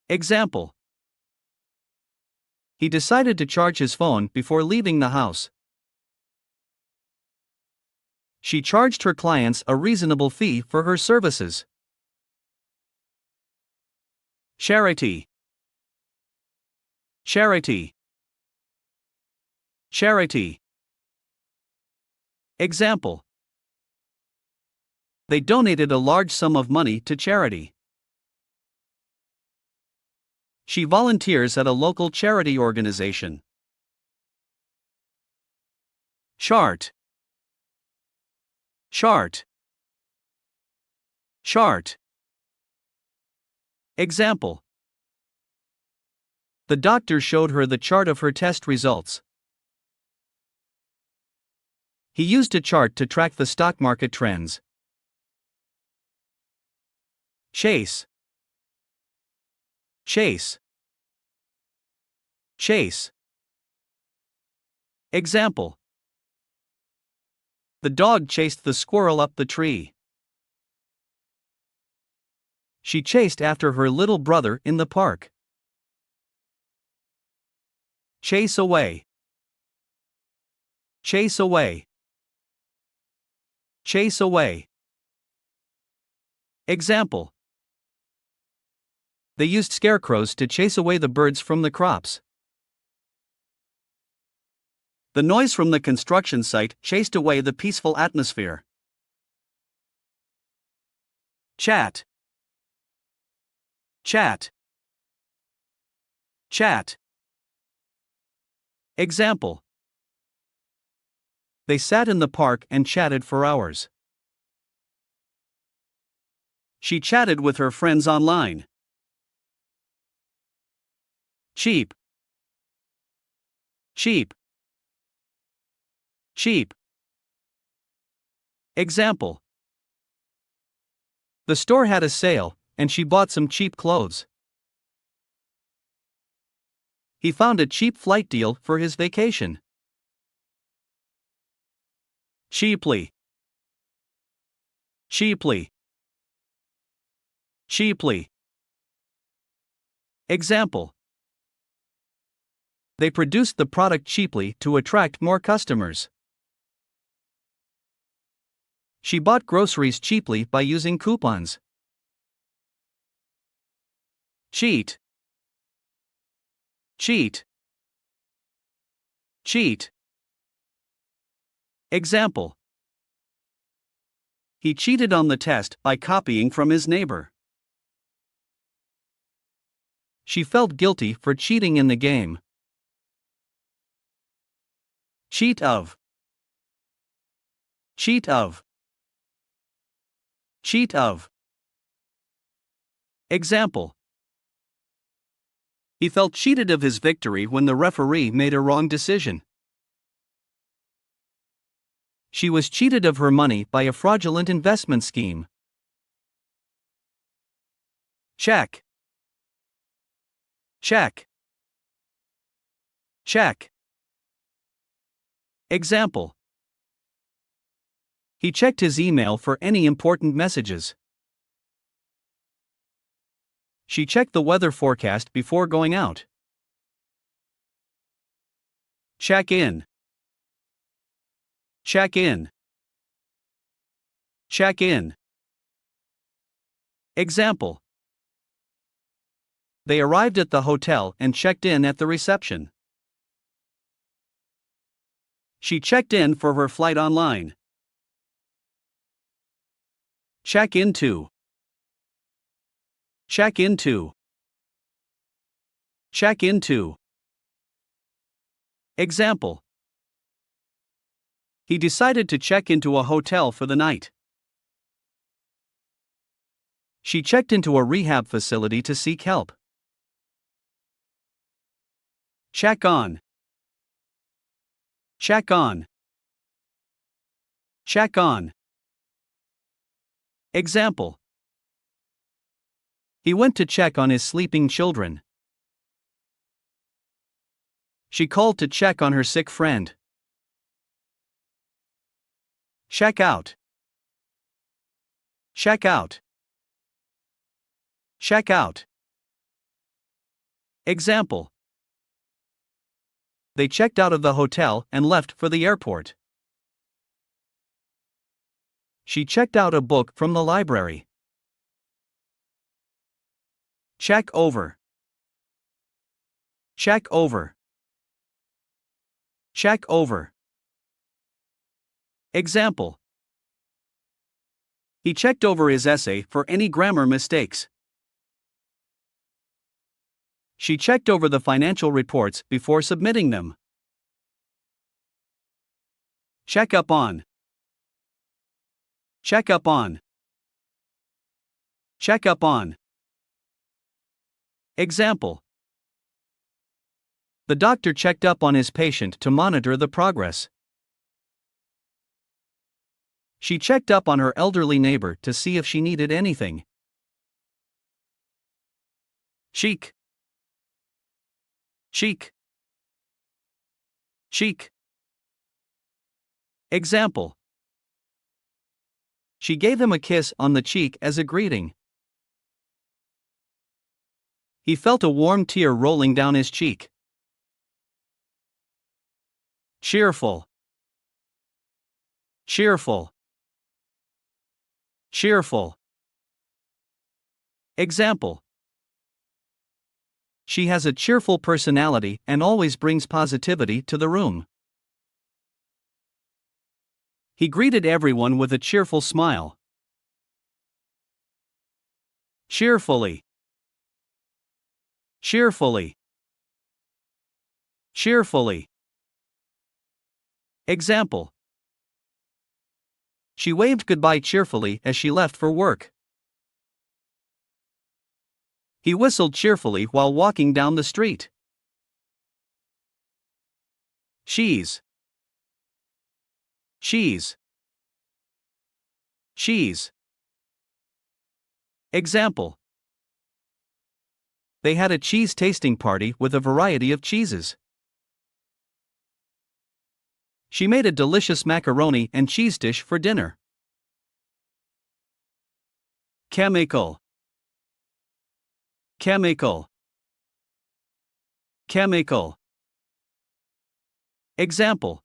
F: Example: He decided to charge his phone before leaving the house. She charged her clients a reasonable fee for her services. Charity. Charity. Charity. Example. They donated a large sum of money to charity. She volunteers at a local charity organization. Chart. Chart. Chart. Example. The doctor showed her the chart of her test results. He used a chart to track the stock market trends. Chase. Chase. Chase. Example. The dog chased the squirrel up the tree. She chased after her little brother in the park. Chase away. Chase away. Chase away. Example. They used scarecrows to chase away the birds from the crops. The noise from the construction site chased away the peaceful atmosphere. Chat. Chat. Chat. Example. They sat in the park and chatted for hours. She chatted with her friends online. Cheap. Cheap. Cheap. Example. The store had a sale, and she bought some cheap clothes. He found a cheap flight deal for his vacation. Cheaply. Cheaply. Cheaply. Example. They produced the product cheaply to attract more customers. She bought groceries cheaply by using coupons. Cheat. Cheat. Cheat. Example. He cheated on the test by copying from his neighbor. She felt guilty for cheating in the game. Cheat of. Cheat of. Cheat of. Example. He felt cheated of his victory when the referee made a wrong decision. She was cheated of her money by a fraudulent investment scheme. Check. Check. Check. Example. He checked his email for any important messages. She checked the weather forecast before going out. Check in. Check in. Check in. Example. They arrived at the hotel and checked in at the reception. She checked in for her flight online. Check into. Check into. Check into. Example. He decided to check into a hotel for the night. She checked into a rehab facility to seek help. Check on. Check on. Check on. Example. He went to check on his sleeping children. She called to check on her sick friend. Check out. Check out. Check out. Example. they checked out of the hotel and left for the airport. She checked out a book from the library. Check over. Check over. Check over. Example. He checked over his essay for any grammar mistakes. She checked over the financial reports before submitting them. Check up on. Check up on. Check up on. Example. The doctor checked up on his patient to monitor the progress. She checked up on her elderly neighbor to see if she needed anything. Chic. Chic. Chic. Example. She gave him a kiss on the cheek as a greeting. He felt a warm tear rolling down his cheek. Cheerful. Cheerful. Cheerful. Example. She has a cheerful personality and always brings positivity to the room. He greeted everyone with a cheerful smile. Cheerfully. Cheerfully. Cheerfully. Example. She waved goodbye cheerfully as she left for work. He whistled cheerfully while walking down the street. Cheese. Cheese. Cheese. Example. They had a cheese tasting party with a variety of cheeses. She made a delicious macaroni and cheese dish for dinner. Chemical. Chemical. Chemical. Example.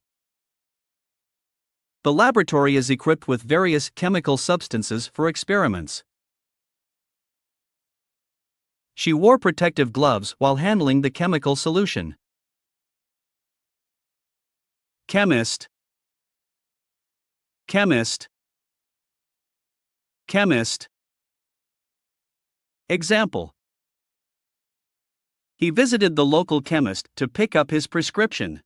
F: The laboratory is equipped with various chemical substances for experiments. She wore protective gloves while handling the chemical solution. Chemist. Chemist. Chemist. Example. He visited the local chemist to pick up his prescription.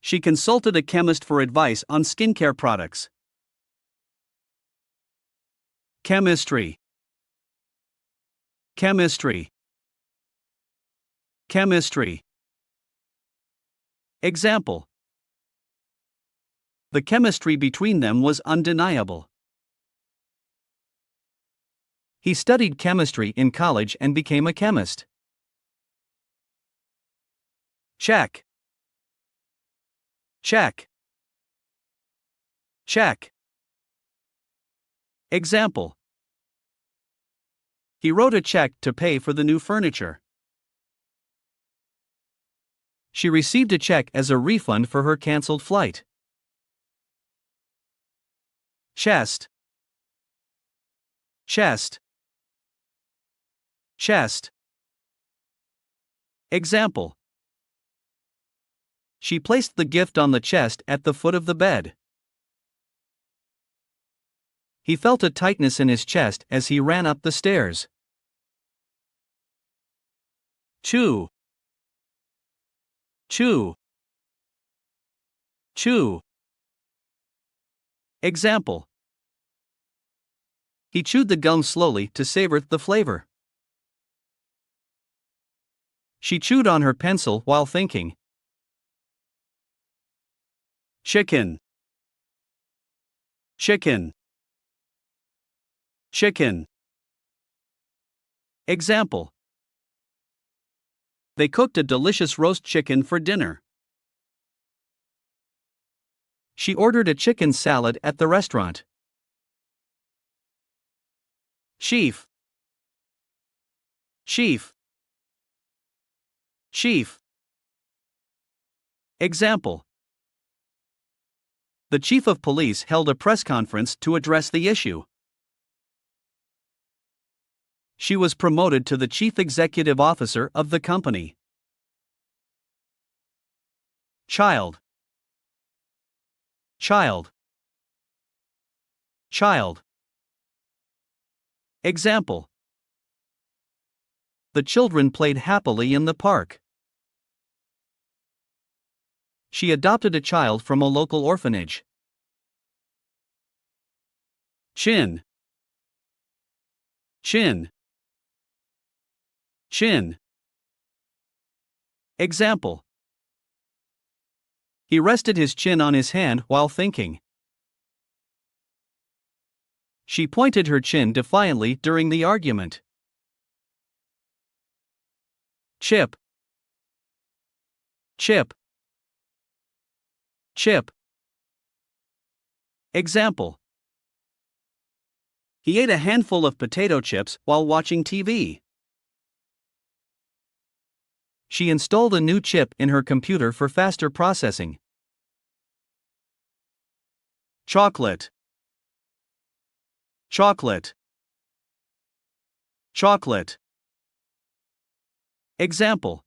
F: She consulted a chemist for advice on skincare products. Chemistry. Chemistry. Chemistry. Example. The chemistry between them was undeniable. He studied chemistry in college and became a chemist. Check. Check. Check. Example. He wrote a check to pay for the new furniture. She received a check as a refund for her canceled flight. Chest. Chest. Chest. Example. She placed the gift on the chest at the foot of the bed. He felt a tightness in his chest as he ran up the stairs. Chew. Chew. Chew. Example. He chewed the gum slowly to savor the flavor. She chewed on her pencil while thinking. Chicken. Chicken. Chicken. Example. They cooked a delicious roast chicken for dinner. She ordered a chicken salad at the restaurant. Sheaf. Sheaf. Chief. Example. The chief of police held a press conference to address the issue. She was promoted to the chief executive officer of the company. Child. Child. Child. Example. The children played happily in the park. She adopted a child from a local orphanage. Chin. Chin. Chin. Example. He rested his chin on his hand while thinking. She pointed her chin defiantly during the argument. Chip. Chip. Chip. Example. He ate a handful of potato chips while watching TV. She installed a new chip in her computer for faster processing. Chocolate. Chocolate. Chocolate. Example.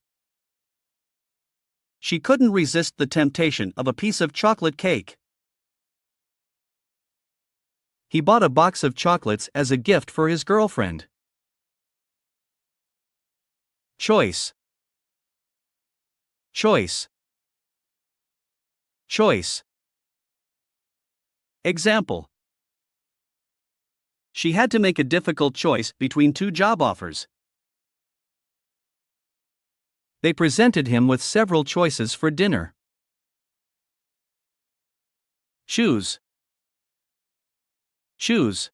F: She couldn't resist the temptation of a piece of chocolate cake. He bought a box of chocolates as a gift for his girlfriend. Choice. Choice. Choice. Example. She had to make a difficult choice between two job offers. They presented him with several choices for dinner. Choose. Choose.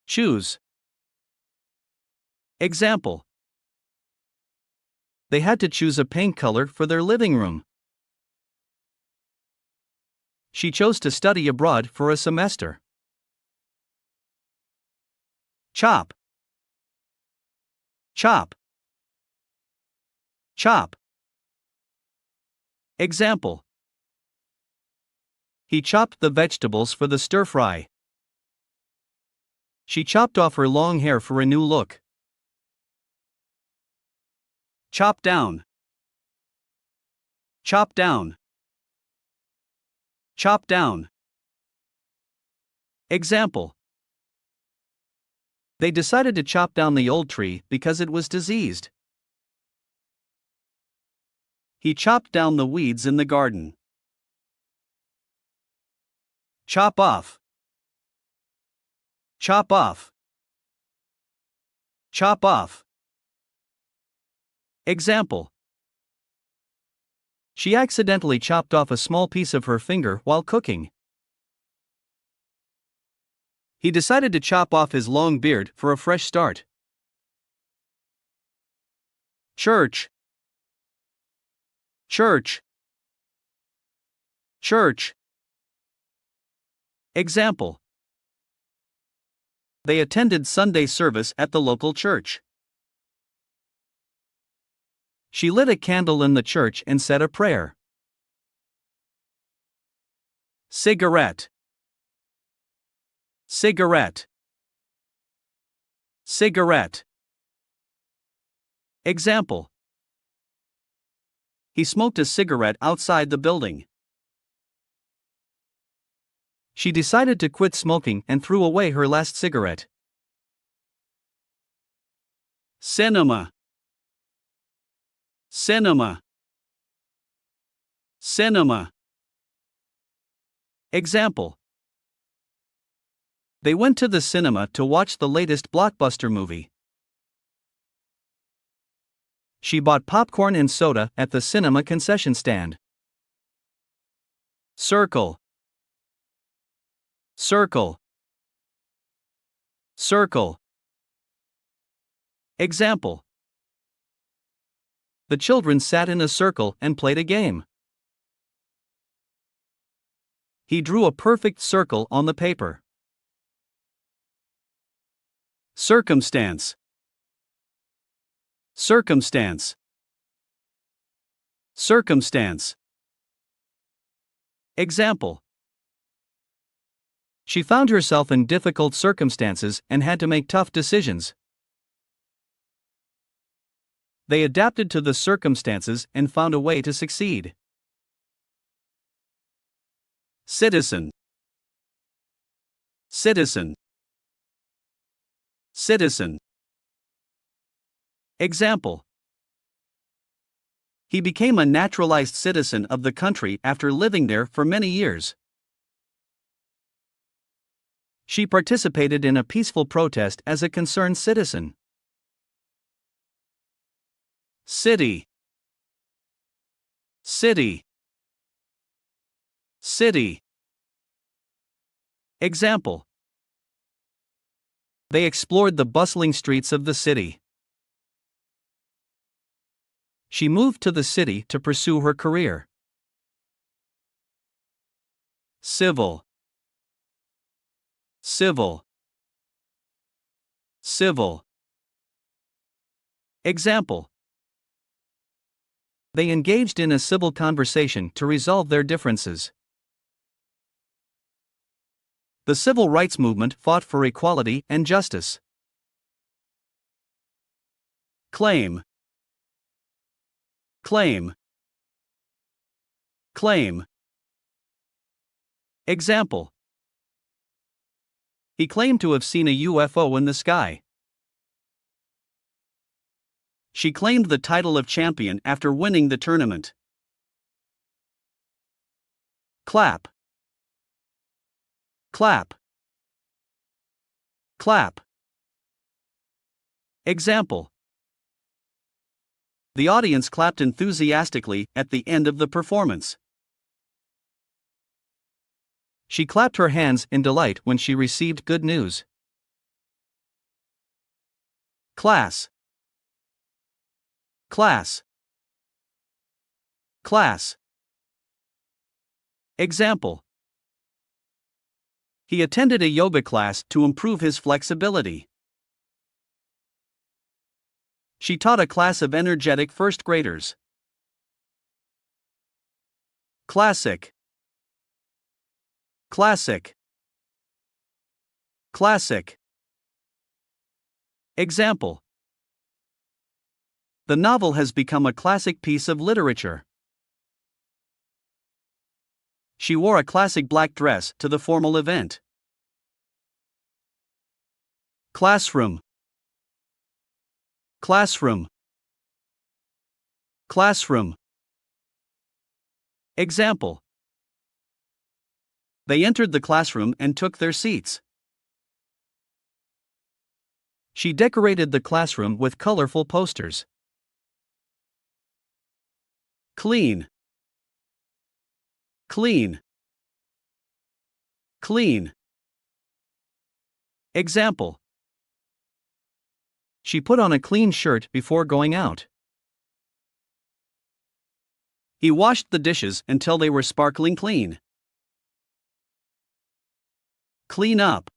F: Choose. Example. They had to choose a paint color for their living room. She chose to study abroad for a semester. Chop. Chop. Chop. Example. He chopped the vegetables for the stir-fry. She chopped off her long hair for a new look. Chop down. Chop down. Chop down. Example. They decided to chop down the old tree because it was diseased. He chopped down the weeds in the garden. Chop off. Chop off. Chop off. Example. She accidentally chopped off a small piece of her finger while cooking. He decided to chop off his long beard for a fresh start. Church. Church. Church. Example. They attended Sunday service at the local church. She lit a candle in the church and said a prayer. Cigarette. Cigarette. Cigarette. Example. He smoked a cigarette outside the building. She decided to quit smoking and threw away her last cigarette. Cinema. Cinema. Cinema. Example. They went to the cinema to watch the latest blockbuster movie. She bought popcorn and soda at the cinema concession stand. Circle. Circle. Circle. Example. The children sat in a circle and played a game. He drew a perfect circle on the paper. Circumstance. Circumstance. Circumstance. Example. She found herself in difficult circumstances and had to make tough decisions. They adapted to the circumstances and found a way to succeed. Citizen. Citizen. Citizen. Example. He became a naturalized citizen of the country after living there for many years. She participated in a peaceful protest as a concerned citizen. City. City. City. Example. They explored the bustling streets of the city. She moved to the city to pursue her career. Civil. Civil. Civil. Example. They engaged in a civil conversation to resolve their differences. The civil rights movement fought for equality and justice. Claim. Claim. Claim. Example. He claimed to have seen a UFO in the sky. She claimed the title of champion after winning the tournament. Clap. Clap. Clap. Example. The audience clapped enthusiastically at the end of the performance. She clapped her hands in delight when she received good news. Class. Class. Class. Example. He attended a yoga class to improve his flexibility. She taught a class of energetic first graders. Classic. Classic. Classic. Example. The novel has become a classic piece of literature. She wore a classic black dress to the formal event. Classroom. Classroom. Classroom. Example. They entered the classroom and took their seats. She decorated the classroom with colorful posters. Clean. Clean. Clean. Example. She put on a clean shirt before going out. He washed the dishes until they were sparkling clean. Clean up.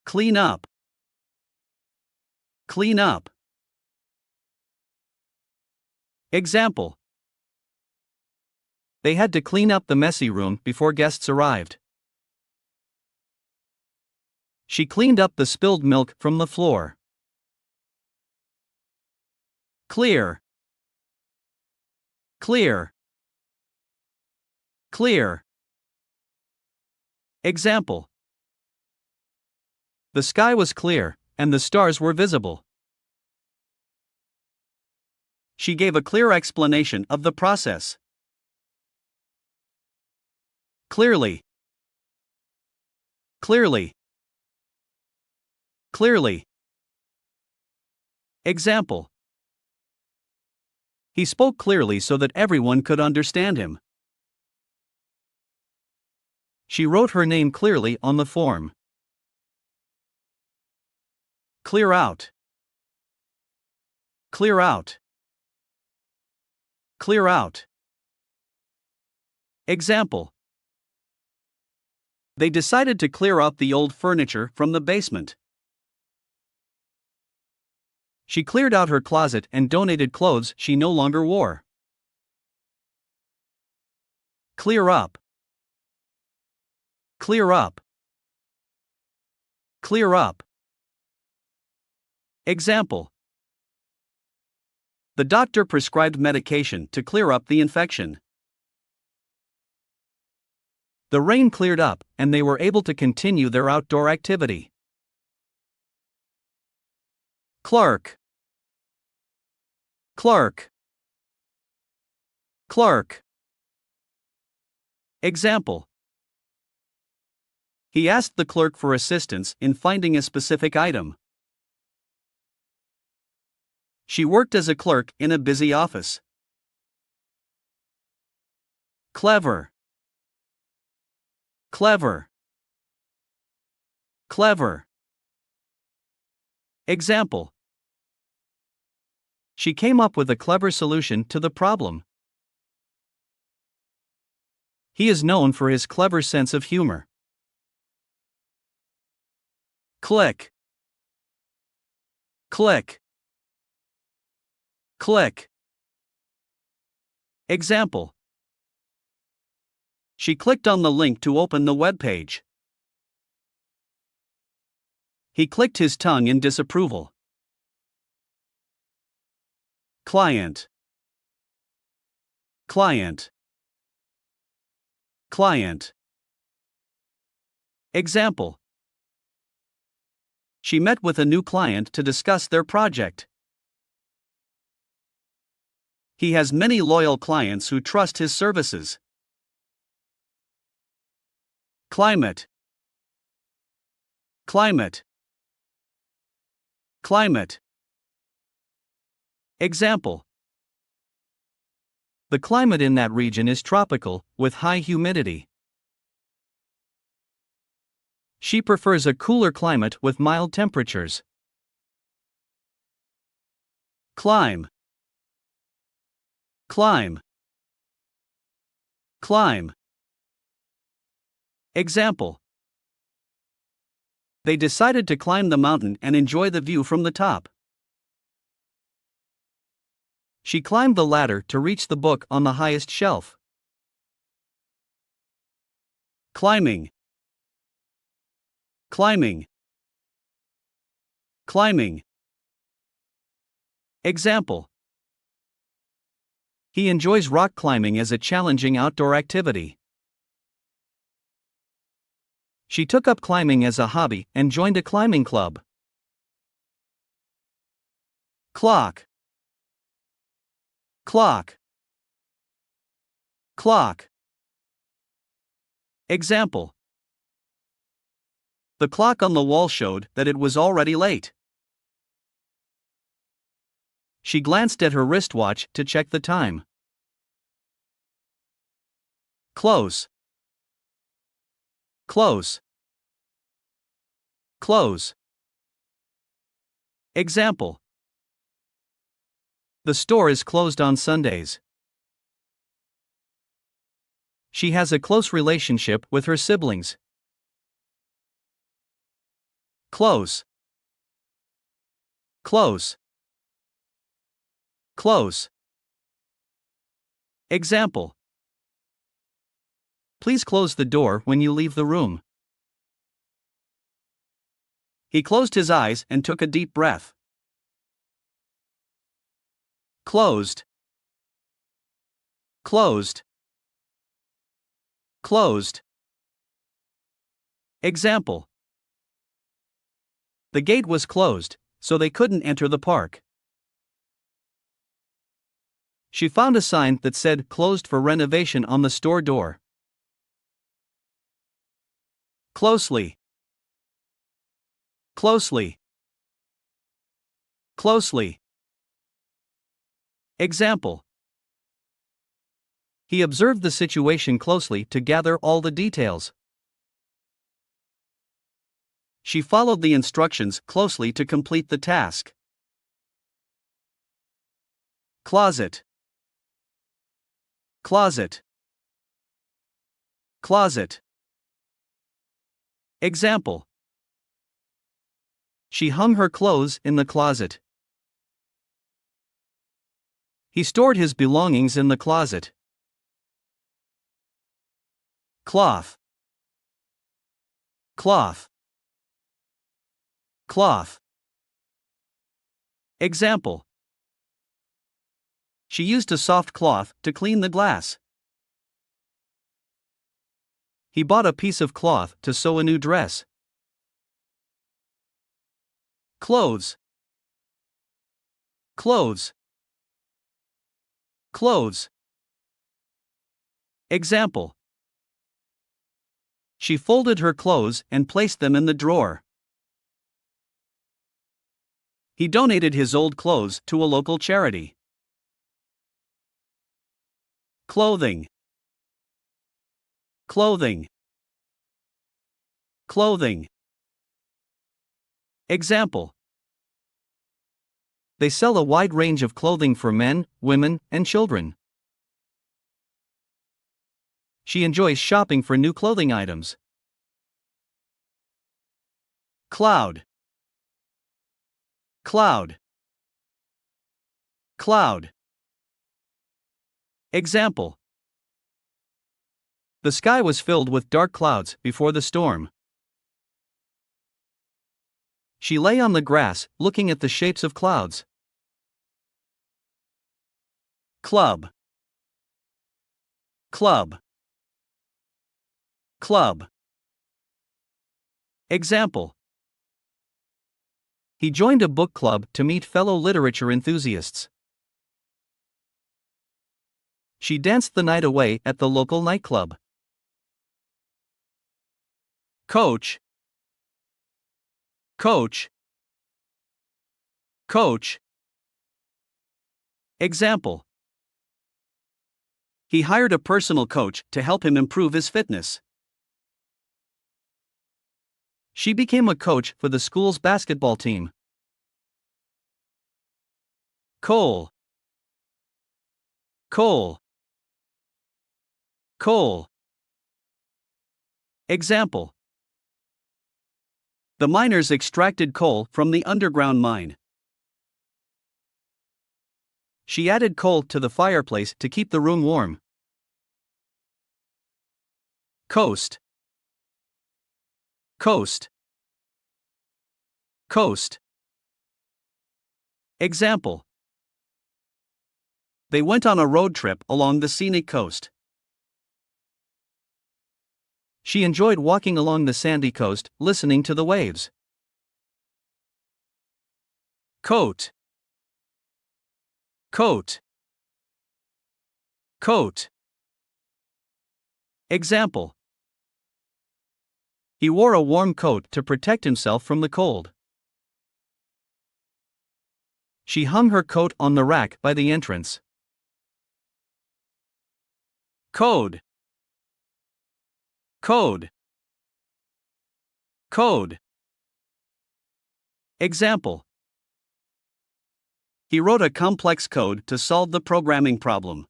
F: Clean up. Clean up. Example. They had to clean up the messy room before guests arrived. She cleaned up the spilled milk from the floor. Clear. Clear. Clear. Example. The sky was clear, and the stars were visible. She gave a clear explanation of the process. Clearly. Clearly. Clearly. Example. He spoke clearly so that everyone could understand him. She wrote her name clearly on the form. Clear out. Clear out. Clear out. Example. They decided to clear out the old furniture from the basement. She cleared out her closet and donated clothes she no longer wore. Clear up. Clear up. Clear up. Example. The doctor prescribed medication to clear up the infection. The rain cleared up, and they were able to continue their outdoor activity. Clerk. Clerk. Clerk. Example. He asked the clerk for assistance in finding a specific item. She worked as a clerk in a busy office. Clever. Clever. Clever. Example. She came up with a clever solution to the problem. He is known for his clever sense of humor. Click. Click. Click. Example. She clicked on the link to open the web page. He clicked his tongue in disapproval. Client. Client. Client. Example. She met with a new client to discuss their project. He has many loyal clients who trust his services. Climate. Climate. Climate. Example. The climate in that region is tropical, with high humidity. She prefers a cooler climate with mild temperatures. Climb. Climb. Climb. Example. They decided to climb the mountain and enjoy the view from the top. She climbed the ladder to reach the book on the highest shelf. Climbing. Climbing. Climbing. Example. He enjoys rock climbing as a challenging outdoor activity. She took up climbing as a hobby and joined a climbing club. Clock. Clock. Clock. Example. The clock on the wall showed that it was already late. She glanced at her wristwatch to check the time. Close. Close. Close. Example. The store is closed on Sundays. She has a close relationship with her siblings. Close. Close. Close. Example. Please close the door when you leave the room. He closed his eyes and took a deep breath. Closed. Closed. Closed. Example. The gate was closed, so they couldn't enter the park. She found a sign that said closed for renovation on the store door. Closely. Closely. Closely. Example. He observed the situation closely to gather all the details. She followed the instructions closely to complete the task. Closet. Closet. Closet. Example. She hung her clothes in the closet. He stored his belongings in the closet. Cloth. Cloth. Cloth. Example. She used a soft cloth to clean the glass. He bought a piece of cloth to sew a new dress. Clothes. Clothes. Clothes. Example. She folded her clothes and placed them in the drawer. He donated his old clothes to a local charity. Clothing. Clothing. Clothing. Example. They sell a wide range of clothing for men, women, and children. She enjoys shopping for new clothing items. Cloud. Cloud. Cloud. Example. The sky was filled with dark clouds before the storm. She lay on the grass, looking at the shapes of clouds. Club. Club. Club. Example. He joined a book club to meet fellow literature enthusiasts. She danced the night away at the local nightclub. Coach. Coach. Coach. Example. He hired a personal coach to help him improve his fitness. She became a coach for the school's basketball team. Coal. Coal. Coal. Example. The miners extracted coal from the underground mine. She added coal to the fireplace to keep the room warm. Coast. Coast. Coast. Example. They went on a road trip along the scenic coast. She enjoyed walking along the sandy coast, listening to the waves. Coat. Coat. Coat. Example. He wore a warm coat to protect himself from the cold. She hung her coat on the rack by the entrance. Code. Code. Code. Example. He wrote a complex code to solve the programming problem.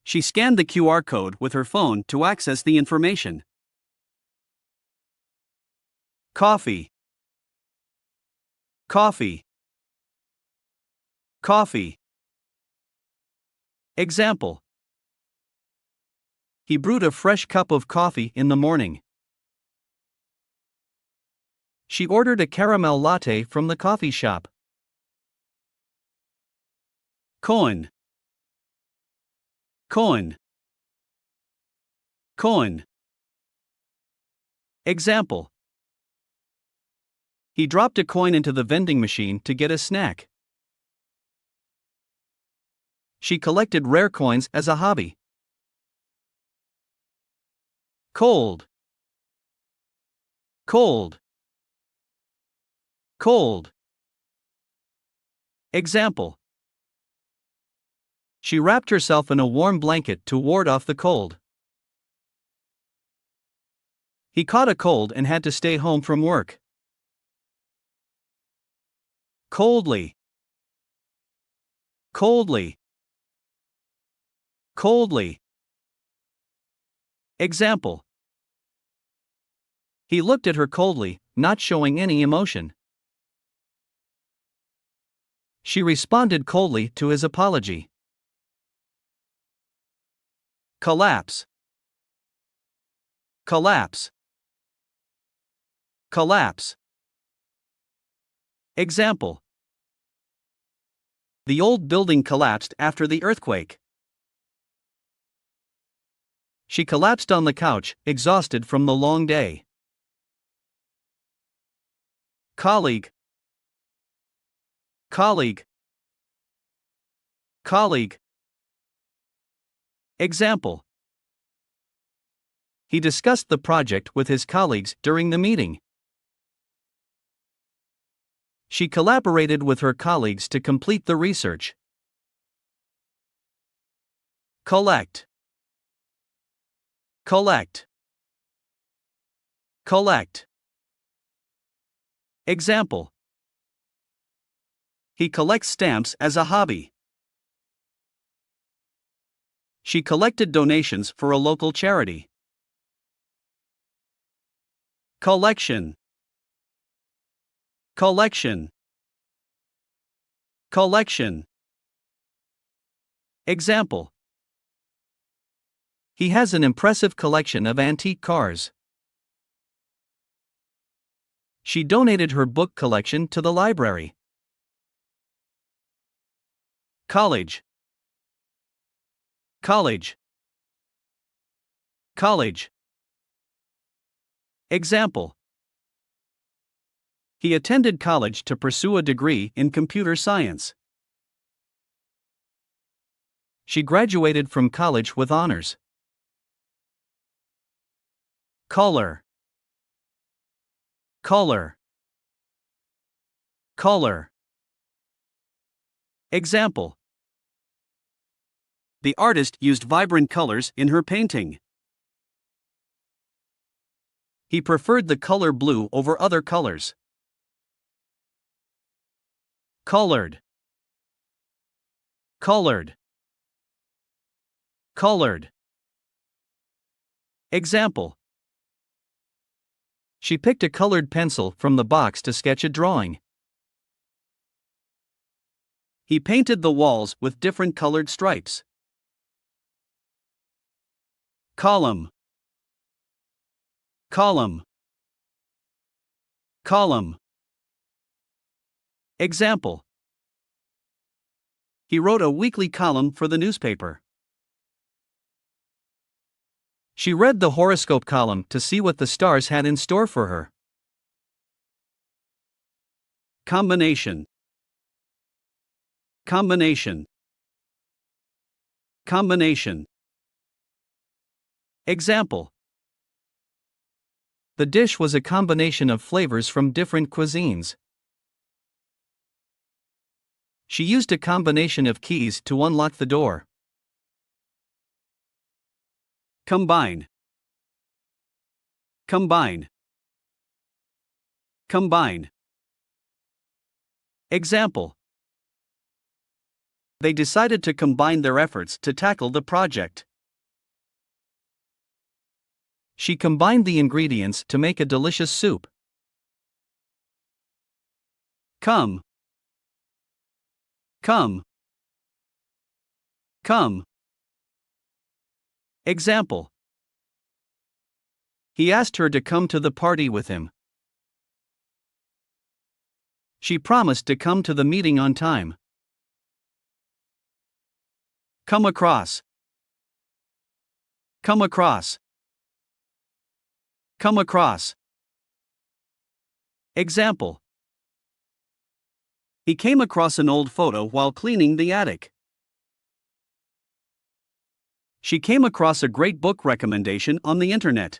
F: She scanned the QR code with her phone to access the information. Coffee. Coffee. Coffee. Example. He brewed a fresh cup of coffee in the morning. She ordered a caramel latte from the coffee shop. Coin. Coin. Coin. Example. He dropped a coin into the vending machine to get a snack. She collected rare coins as a hobby. Cold. Cold. Cold. Example. She wrapped herself in a warm blanket to ward off the cold. He caught a cold and had to stay home from work. Coldly. Coldly. Coldly. Example. He looked at her coldly, not showing any emotion. She responded coldly to his apology. Collapse. Collapse. Collapse. Example. The old building collapsed after the earthquake. She collapsed on the couch, exhausted from the long day. Colleague. Colleague. Colleague. Example. He discussed the project with his colleagues during the meeting. She collaborated with her colleagues to complete the research. Collect. Collect. Collect. Example. He collects stamps as a hobby. She collected donations for a local charity. Collection. Collection. Collection. Example. He has an impressive collection of antique cars. She donated her book collection to the library. College. College. College. Example. He attended college to pursue a degree in computer science. She graduated from college with honors. Color. Color. Color. Example. The artist used vibrant colors in her painting. He preferred the color blue over other colors. Colored. Colored. Colored. Example. She picked a colored pencil from the box to sketch a drawing. He painted the walls with different colored stripes. Column. Column. Column. Example. He wrote a weekly column for the newspaper. She read the horoscope column to see what the stars had in store for her. Combination. Combination. Combination. Example. The dish was a combination of flavors from different cuisines. She used a combination of keys to unlock the door. Combine. Combine. Combine. Example. They decided to combine their efforts to tackle the project. She combined the ingredients to make a delicious soup. Come. Come. Come. Example. He asked her to come to the party with him. She promised to come to the meeting on time. Come across. Come across. Come across. Example. He came across an old photo while cleaning the attic. She came across a great book recommendation on the internet.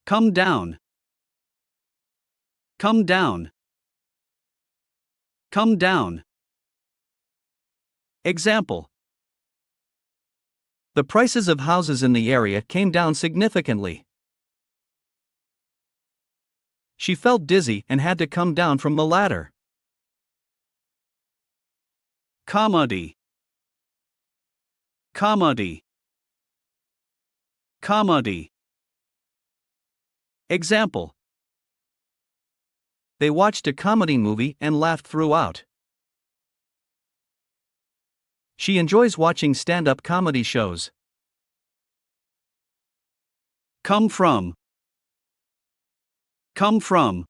F: Come down. Come down. Come down. Example. The prices of houses in the area came down significantly. She felt dizzy and had to come down from the ladder. Comedy. Comedy. Comedy. Example. They watched a comedy movie and laughed throughout. She enjoys watching stand-up comedy shows. Come from. Come from.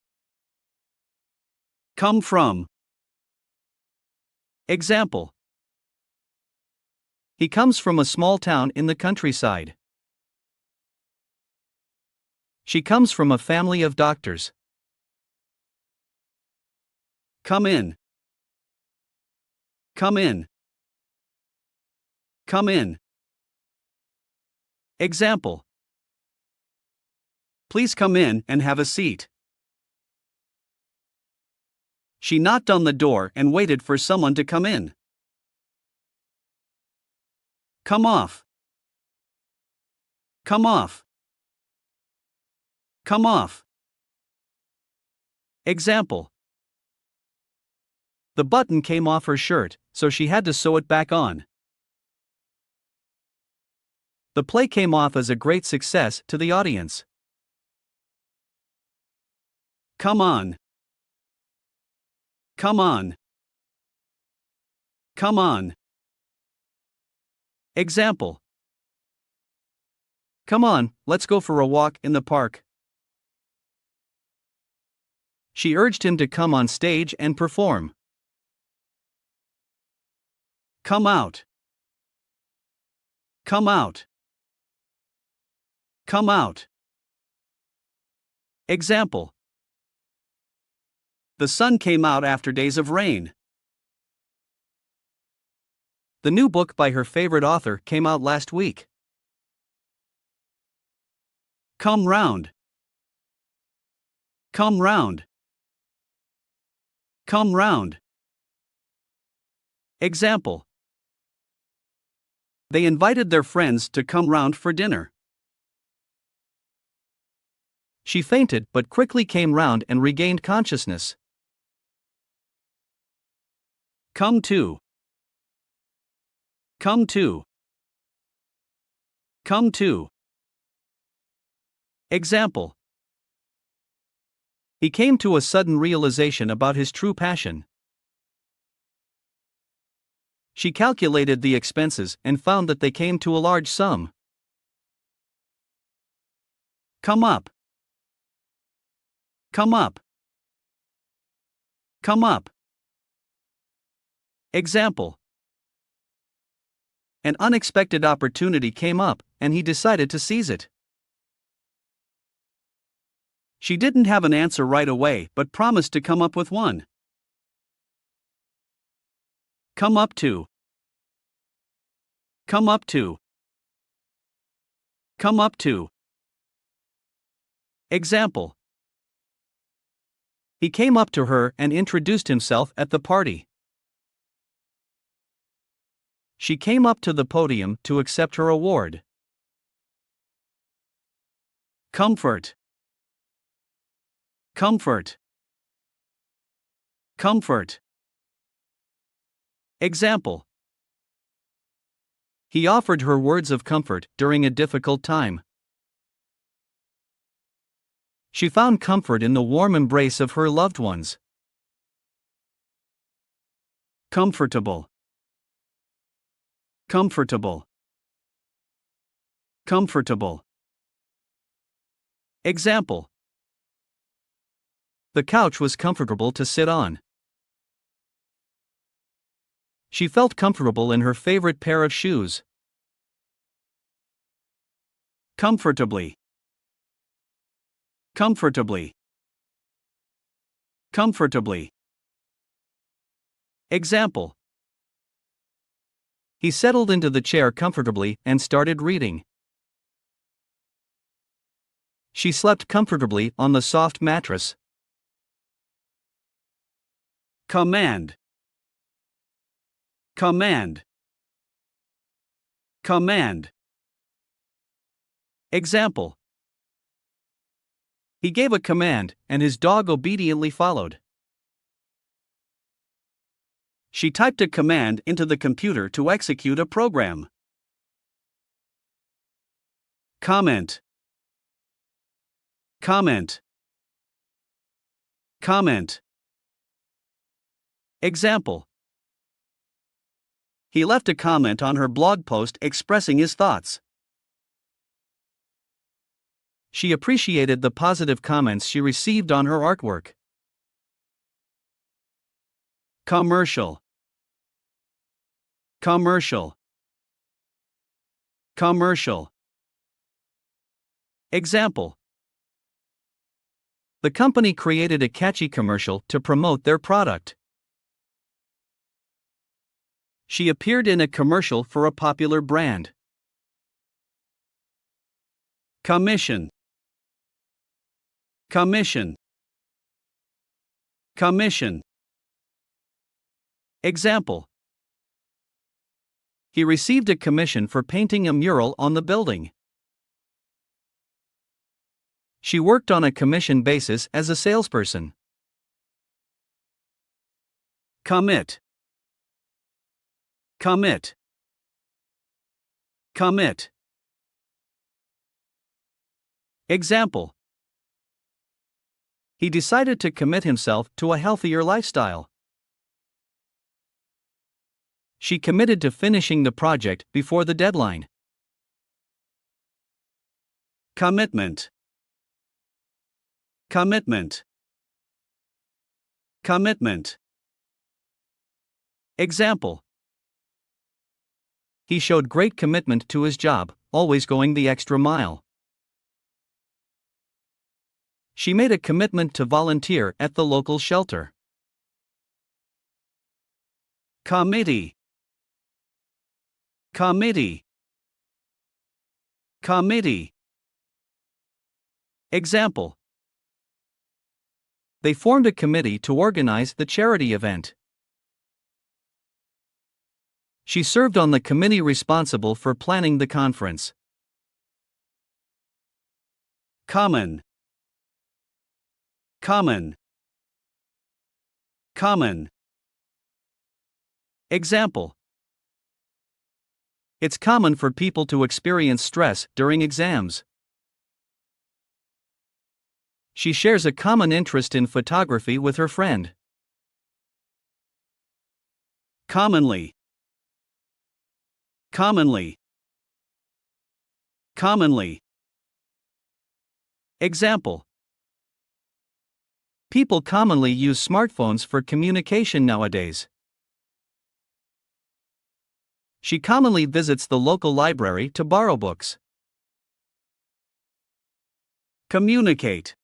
F: Come from. Example. He comes from a small town in the countryside. She comes from a family of doctors. Come in. Come in. Come in. Example. Please come in and have a seat. She knocked on the door and waited for someone to come in. Come off. Come off. Come off. Example. The button came off her shirt, so she had to sew it back on. The play came off as a great success to the audience. Come on. Come on. Come on. Example. Come on, let's go for a walk in the park. She urged him to come on stage and perform. Come out. Come out. Come out. Example. The sun came out after days of rain. The new book by her favorite author came out last week. Come round. Come round. Come round. Example. They invited their friends to come round for dinner. She fainted but quickly came round and regained consciousness. Come to. Come to. Come to. Example. He came to a sudden realization about his true passion. She calculated the expenses and found that they came to a large sum. Come up. Come up. Come up. Example. An unexpected opportunity came up, and he decided to seize it. She didn't have an answer right away but promised to come up with one. Come up to. Come up to. Come up to. Example. He came up to her and introduced himself at the party. She came up to the podium to accept her award. Comfort. Comfort. Comfort. Example. He offered her words of comfort during a difficult time. She found comfort in the warm embrace of her loved ones. Comfortable. Comfortable. Comfortable. Example. The couch was comfortable to sit on. She felt comfortable in her favorite pair of shoes. Comfortably. Comfortably. Comfortably. Example. He settled into the chair comfortably and started reading. She slept comfortably on the soft mattress. Command. Command. Command. Example. He gave a command, and his dog obediently followed. She typed a command into the computer to execute a program. Comment. Comment. Comment. Example. He left a comment on her blog post expressing his thoughts. She appreciated the positive comments she received on her artwork. Commercial. Commercial. Commercial. Example. The company created a catchy commercial to promote their product. She appeared in a commercial for a popular brand. Commission. Commission. Commission. Example. He received a commission for painting a mural on the building. She worked on a commission basis as a salesperson. Commit. Commit. Commit. Example. He decided to commit himself to a healthier lifestyle. She committed to finishing the project before the deadline. Commitment. Commitment. Commitment. Example. He showed great commitment to his job, always going the extra mile. She made a commitment to volunteer at the local shelter. Committee. Committee. Committee. Example. They formed a committee to organize the charity event. She served on the committee responsible for planning the conference. Common. Common. Common. Example. It's common for people to experience stress during exams. She shares a common interest in photography with her friend. Commonly. Commonly. Commonly. Example. People commonly use smartphones for communication nowadays. She commonly visits the local library to borrow books. Communicate.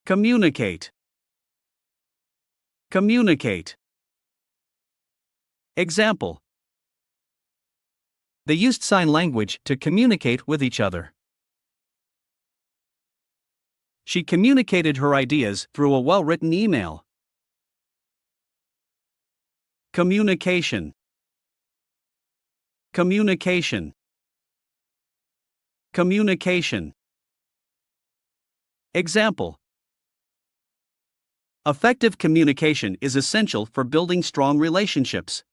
F: Communicate. Communicate. Example. They used sign language to communicate with each other. She communicated her ideas through a well-written email. Communication. Communication. Communication. Example. Effective communication is essential for building strong relationships.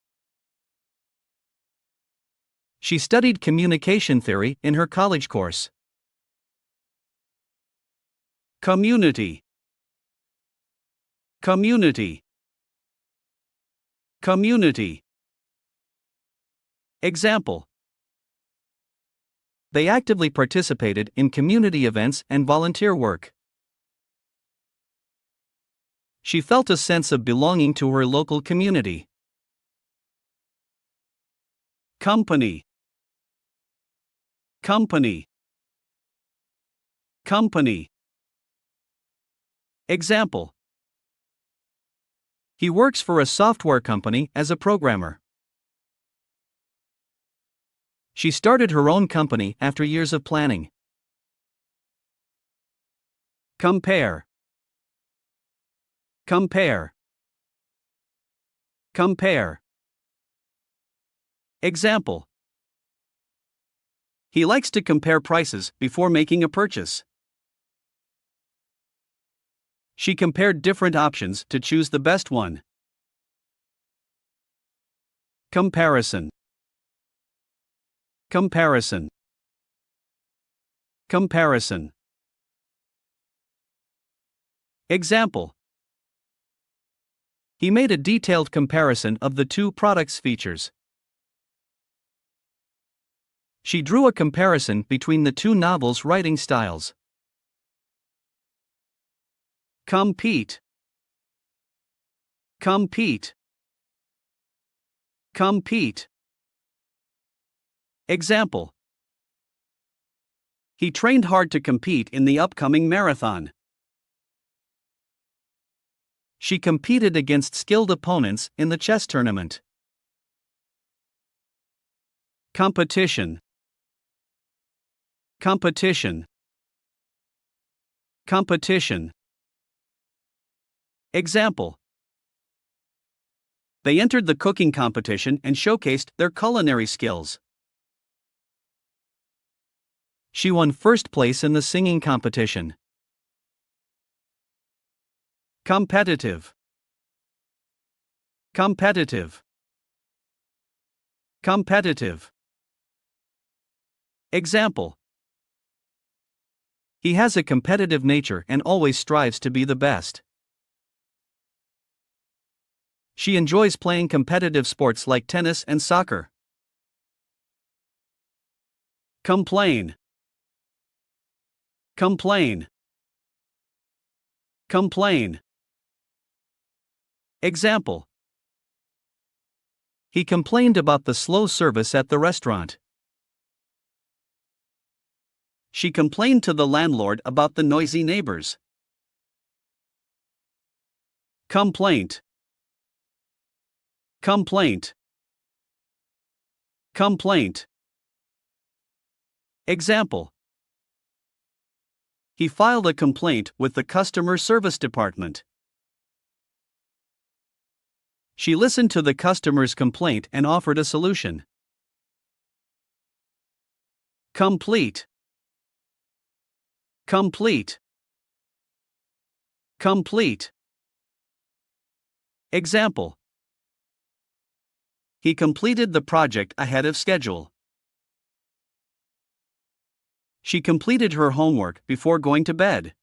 F: She studied communication theory in her college course. Community. Community. Community. Example. They actively participated in community events and volunteer work. She felt a sense of belonging to her local community. Company. Company. Company. Example. He works for a software company as a programmer. She started her own company after years of planning. Compare. Compare. Compare. Example. He likes to compare prices before making a purchase. She compared different options to choose the best one. Comparison. Comparison. Comparison. Example. He made a detailed comparison of the two products' features. She drew a comparison between the two novels' writing styles. Compete. Compete. Compete. Example. He trained hard to compete in the upcoming marathon. She competed against skilled opponents in the chess tournament. Competition. Competition. Competition. Example. They entered the cooking competition and showcased their culinary skills. She won first place in the singing competition. Competitive. Competitive. Competitive. Example. He has a competitive nature and always strives to be the best. She enjoys playing competitive sports like tennis and soccer. Complain. Complain. Complain. Example. He complained about the slow service at the restaurant. She complained to the landlord about the noisy neighbors. Complaint. Complaint. Complaint. Example. He filed a complaint with the customer service department. She listened to the customer's complaint and offered a solution. Complete. Complete. Complete. Example. He completed the project ahead of schedule. She completed her homework before going to bed.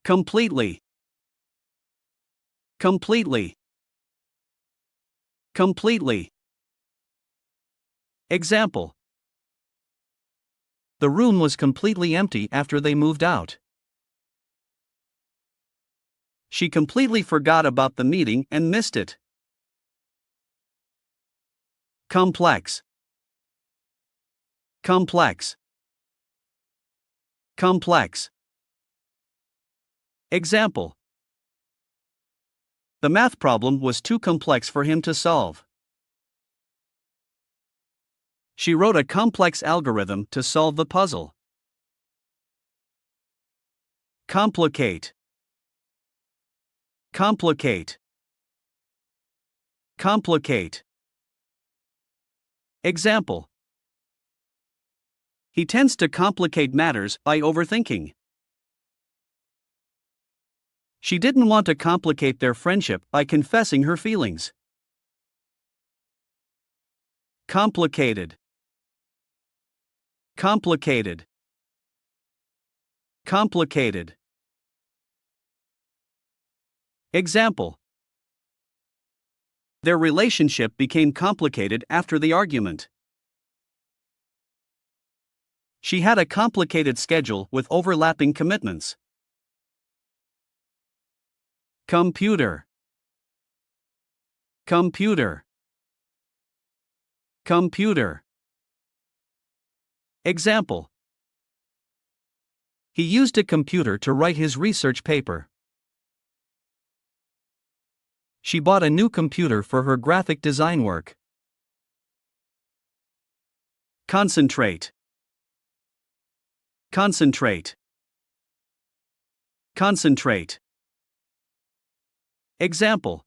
F: Completely. Completely. Completely. Example. The room was completely empty after they moved out. She completely forgot about the meeting and missed it. Complex. Complex. Complex. Example. The math problem was too complex for him to solve. She wrote a complex algorithm to solve the puzzle. Complicate. Complicate. Complicate. Example. He tends to complicate matters by overthinking. She didn't want to complicate their friendship by confessing her feelings. Complicated. Complicated. Complicated. Example. Their relationship became complicated after the argument. She had a complicated schedule with overlapping commitments. Computer. Computer. Computer. Example. He used a computer to write his research paper. She bought a new computer for her graphic design work. Concentrate. Concentrate. Concentrate. Example.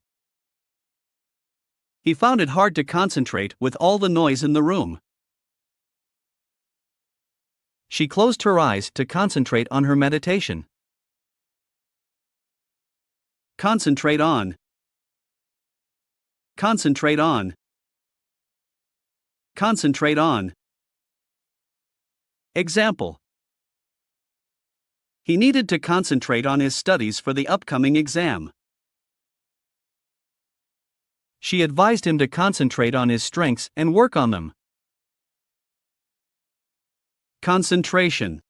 F: He found it hard to concentrate with all the noise in the room. She closed her eyes to concentrate on her meditation. Concentrate on. Concentrate on. Concentrate on. Example. He needed to concentrate on his studies for the upcoming exam. She advised him to concentrate on his strengths and work on them. Concentration.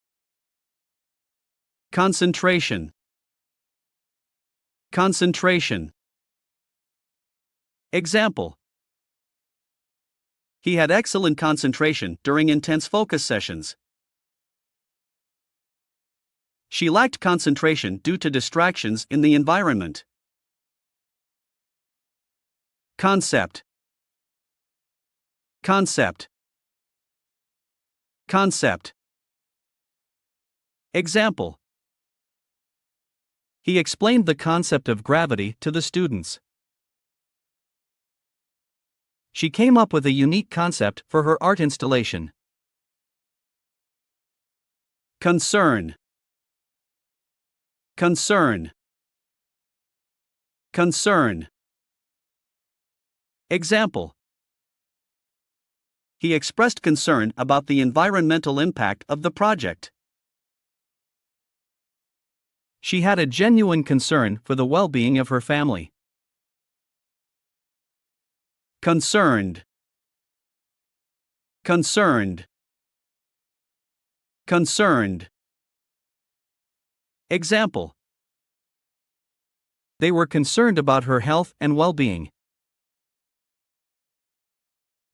F: Concentration. Concentration. Example. He had excellent concentration during intense focus sessions. She lacked concentration due to distractions in the environment. Concept. Concept. Concept. Example. He explained the concept of gravity to the students. She came up with a unique concept for her art installation. Concern. Concern. Concern. Example. He expressed concern about the environmental impact of the project. She had a genuine concern for the well-being of her family. Concerned. Concerned. Concerned. Example. They were concerned about her health and well-being.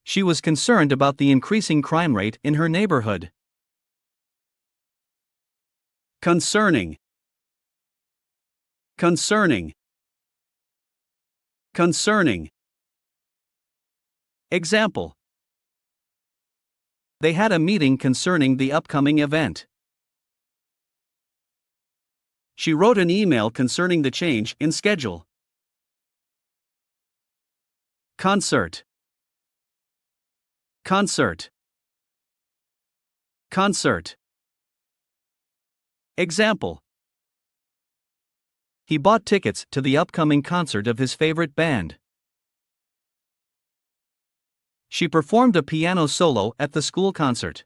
F: She was concerned about the increasing crime rate in her neighborhood. Concerning. Concerning. Concerning. Example. They had a meeting concerning the upcoming event. She wrote an email concerning the change in schedule. Concert. Concert. Concert. Example. He bought tickets to the upcoming concert of his favorite band. She performed a piano solo at the school concert.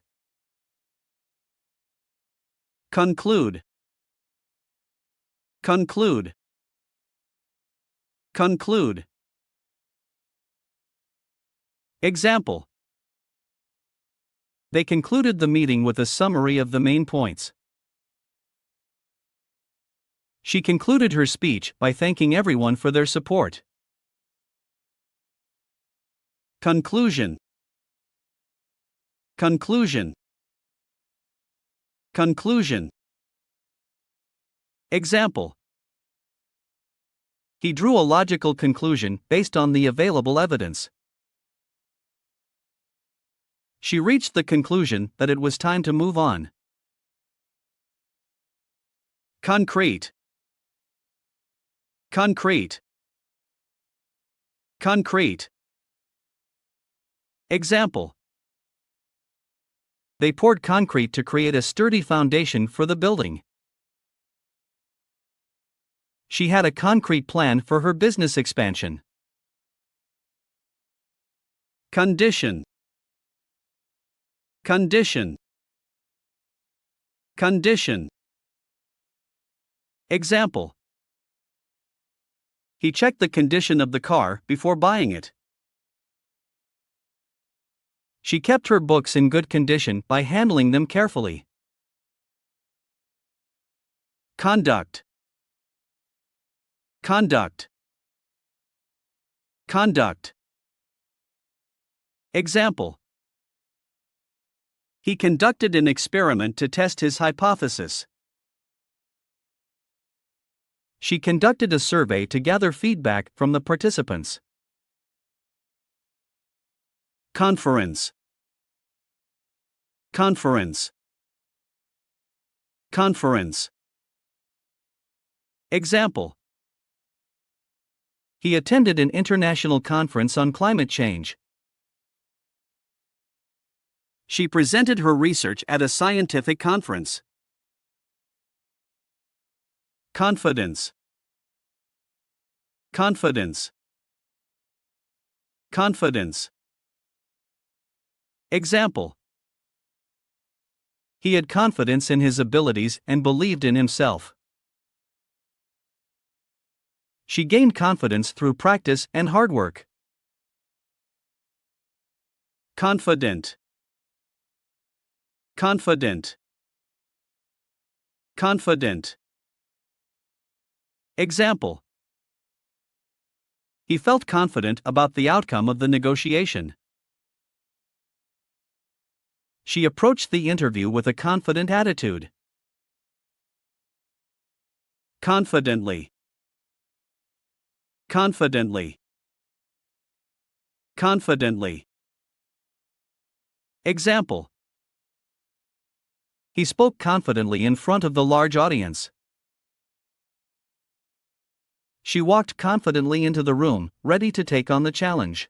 F: Conclude. Conclude. Conclude. Example. They concluded the meeting with a summary of the main points. She concluded her speech by thanking everyone for their support. Conclusion. Conclusion. Conclusion. Example. He drew a logical conclusion based on the available evidence. She reached the conclusion that it was time to move on. Concrete. Concrete. Concrete. Example. They poured concrete to create a sturdy foundation for the building. She had a concrete plan for her business expansion. Condition. Condition. Condition. Example. He checked the condition of the car before buying it. She kept her books in good condition by handling them carefully. Conduct. Conduct. Conduct. Example. He conducted an experiment to test his hypothesis. She conducted a survey to gather feedback from the participants. Conference. Conference. Conference. Example. He attended an international conference on climate change. She presented her research at a scientific conference. Confidence. Confidence. Confidence. Example. He had confidence in his abilities and believed in himself. She gained confidence through practice and hard work. Confident. Confident. Confident. Example. He felt confident about the outcome of the negotiation. She approached the interview with a confident attitude. Confidently. Confidently. Confidently. Example. He spoke confidently in front of the large audience. She walked confidently into the room, ready to take on the challenge.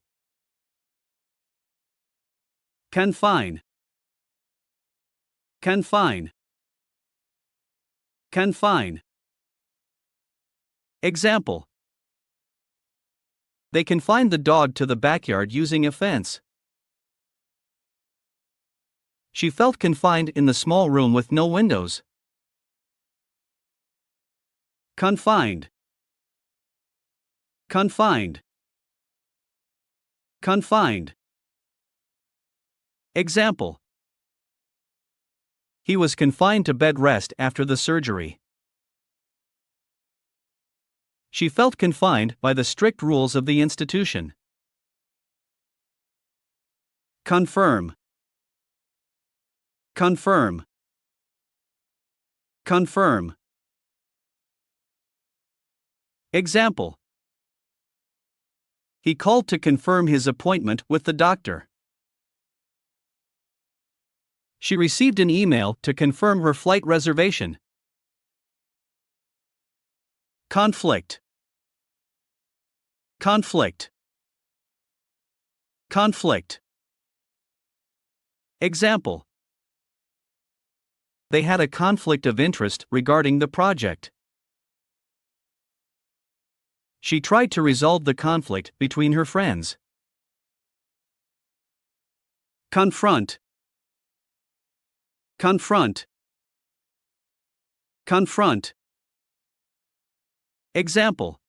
F: Confine. Confine. Confine. Example. They confined the dog to the backyard using a fence. She felt confined in the small room with no windows. Confined. Confined. Confined. Example. He was confined to bed rest after the surgery. She felt confined by the strict rules of the institution. Confirm. Confirm. Confirm. Example. He called to confirm his appointment with the doctor. She received an email to confirm her flight reservation. Conflict. Conflict. Conflict. Example. They had a conflict of interest regarding the project. She tried to resolve the conflict between her friends. Confront. Confront. Confront. Example.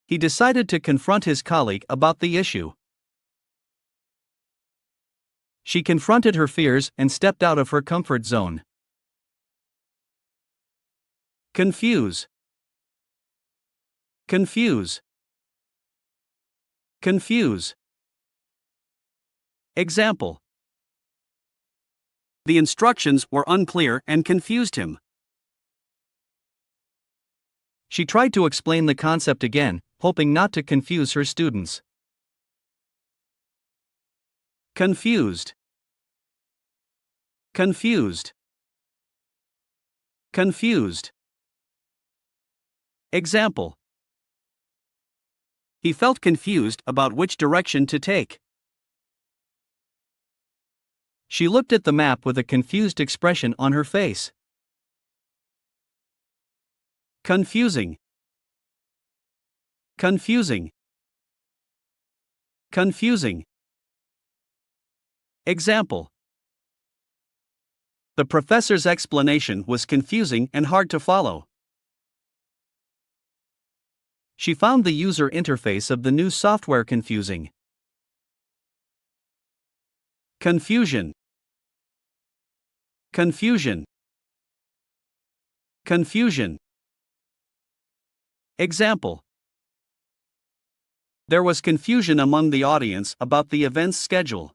F: He decided to confront his colleague about the issue. She confronted her fears and stepped out of her comfort zone. Confuse. Confuse. Confuse. Example. The instructions were unclear and confused him. She tried to explain the concept again, hoping not to confuse her students. Confused. Confused. Confused. Example. He felt confused about which direction to take. She looked at the map with a confused expression on her face. Confusing. Confusing. Confusing. Example. The professor's explanation was confusing and hard to follow. She found the user interface of the new software confusing. Confusion. Confusion. Confusion. Example. There was confusion among the audience about the event's schedule.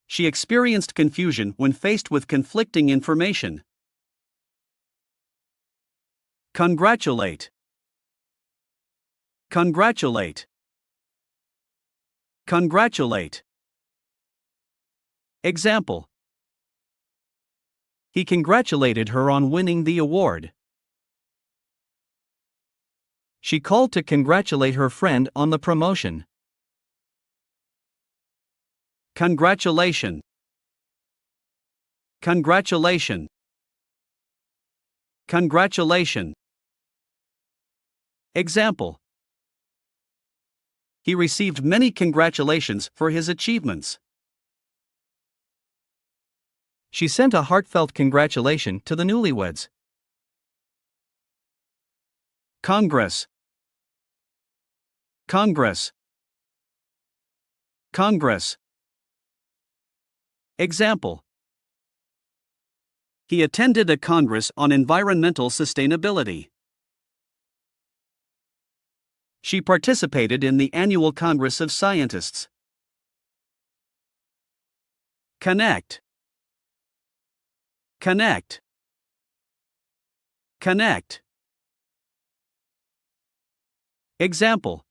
F: She experienced confusion when faced with conflicting information. Congratulate. Congratulate. Congratulate. Example. He congratulated her on winning the award. She called to congratulate her friend on the promotion. Congratulation. Congratulation. Congratulation. Example. He received many congratulations for his achievements. She sent a heartfelt congratulation to the newlyweds. Congress. Congress. Congress. Example. He attended a congress on environmental sustainability. She participated in the annual Congress of Scientists. Connect. Connect. Connect. Example.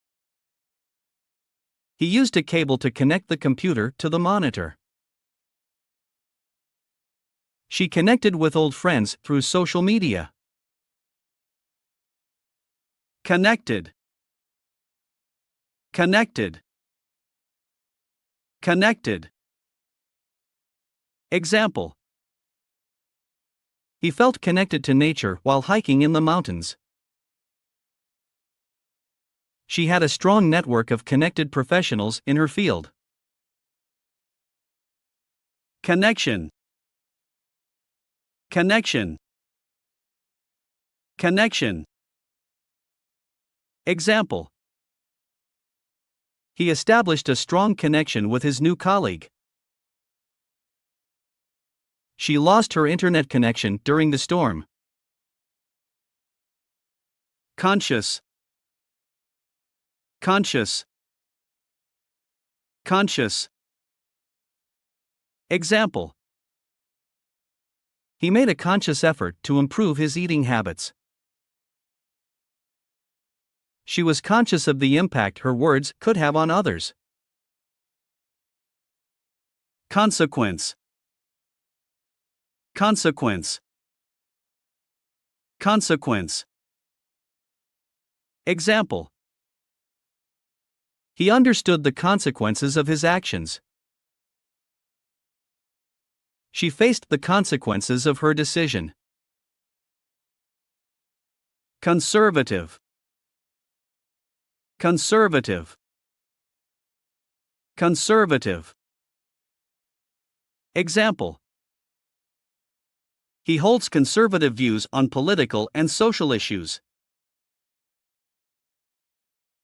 F: He used a cable to connect the computer to the monitor. She connected with old friends through social media. Connected. Connected. Connected. Example. He felt connected to nature while hiking in the mountains. She had a strong network of connected professionals in her field. Connection. Connection. Connection. Example. He established a strong connection with his new colleague. She lost her internet connection during the storm. Conscious. Conscious. Conscious. Example. He made a conscious effort to improve his eating habits. She was conscious of the impact her words could have on others. Consequence. Consequence. Consequence. Example. He understood the consequences of his actions. She faced the consequences of her decision. Conservative. Conservative. Conservative. Example. He holds conservative views on political and social issues.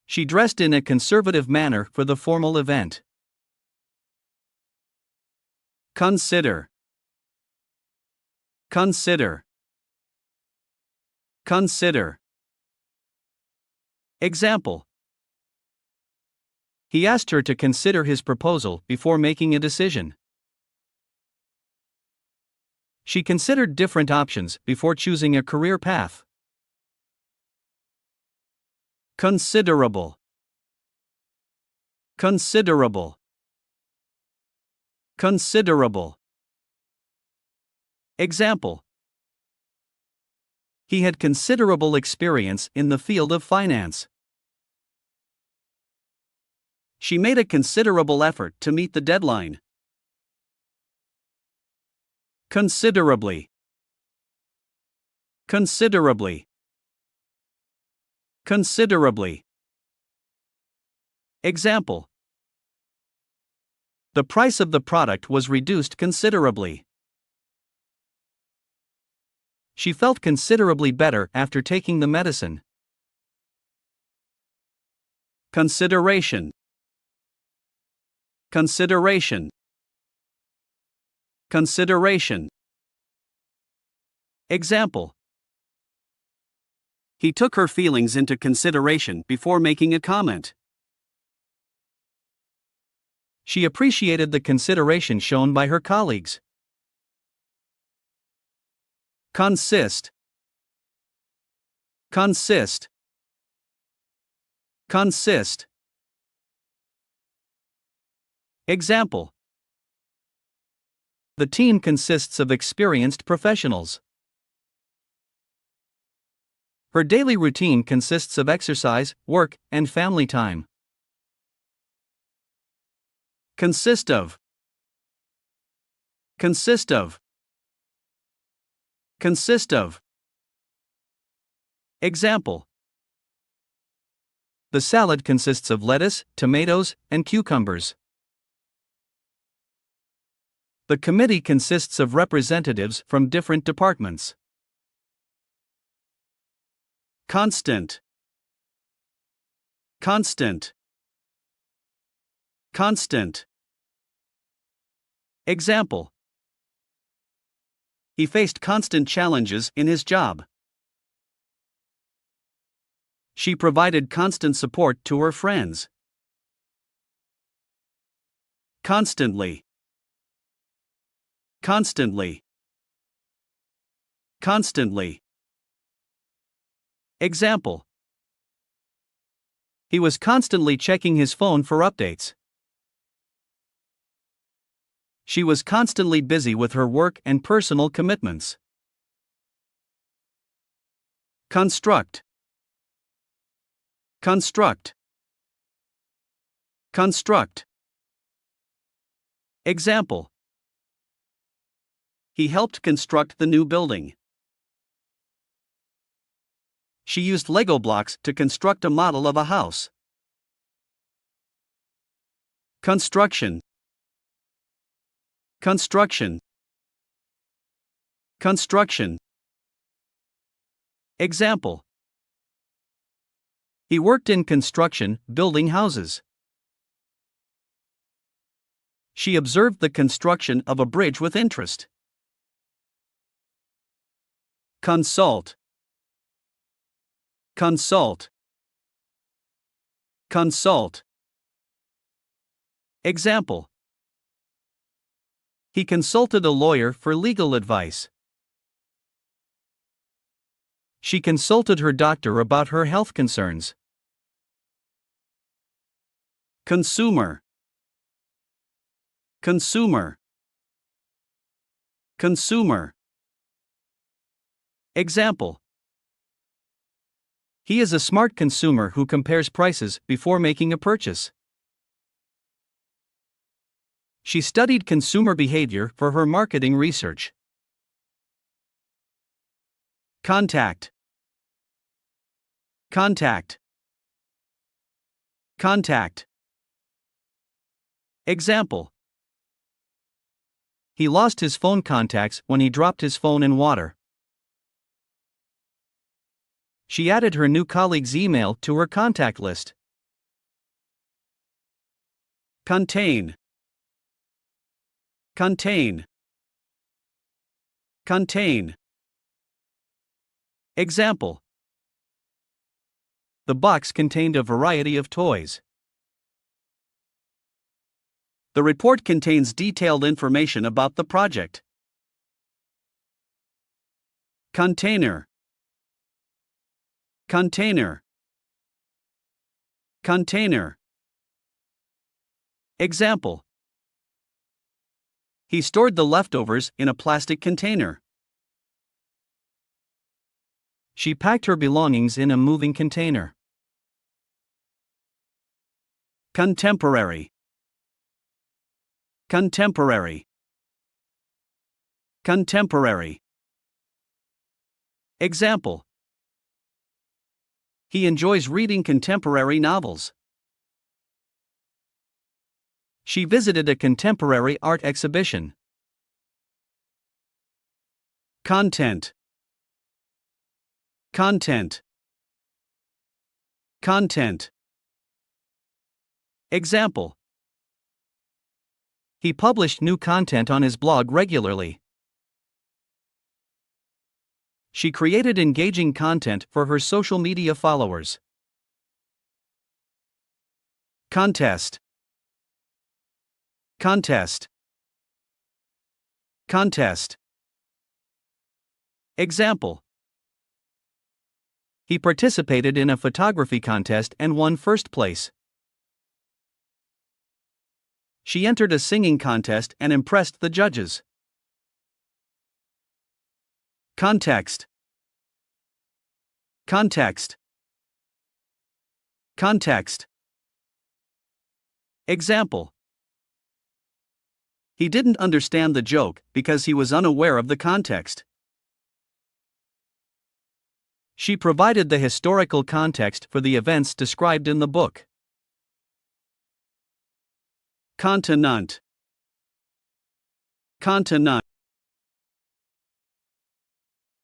F: She dressed in a conservative manner for the formal event. Consider. Consider. Consider. Example. He asked her to consider his proposal before making a decision. She considered different options before choosing a career path. Considerable. Considerable. Considerable. Example. He had considerable experience in the field of finance. She made a considerable effort to meet the deadline. Considerably. Considerably. Considerably. Example. The price of the product was reduced considerably. She felt considerably better after taking the medicine. Consideration. Consideration. Consideration. Example. He took her feelings into consideration before making a comment. She appreciated the consideration shown by her colleagues. Consist. Consist. Consist. Example. The team consists of experienced professionals. Her daily routine consists of exercise, work, and family time. Consist of. Consist of. Consist of. Example. The salad consists of lettuce, tomatoes, and cucumbers. The committee consists of representatives from different departments. Constant. Constant. Constant. Example. He faced constant challenges in his job. She provided constant support to her friends. Constantly. Constantly. Constantly. Example. He was constantly checking his phone for updates. She was constantly busy with her work and personal commitments. Construct. Construct. Construct. Example. He helped construct the new building. She used Lego blocks to construct a model of a house. Construction. Construction. Construction. Example. He worked in construction, building houses. She observed the construction of a bridge with interest. Consult. Consult. Consult. Example. He consulted a lawyer for legal advice. She consulted her doctor about her health concerns. Consumer. Consumer. Consumer. Example. He is a smart consumer who compares prices before making a purchase. She studied consumer behavior for her marketing research. Contact. Contact. Contact. Example. He lost his phone contacts when he dropped his phone in water. She added her new colleague's email to her contact list. Contain. Contain. Contain. Example. The box contained a variety of toys. The report contains detailed information about the project. Container. Container. Container. Example. He stored the leftovers in a plastic container. She packed her belongings in a moving container. Contemporary. Contemporary. Contemporary. Example. He enjoys reading contemporary novels. She visited a contemporary art exhibition. Content. Content. Content. Example. He published new content on his blog regularly. She created engaging content for her social media followers. Contest. Contest. Contest. Example. He participated in a photography contest and won first place. She entered a singing contest and impressed the judges. Context. Context. Context. Example. He didn't understand the joke because he was unaware of the context. She provided the historical context for the events described in the book. Continent. Continent.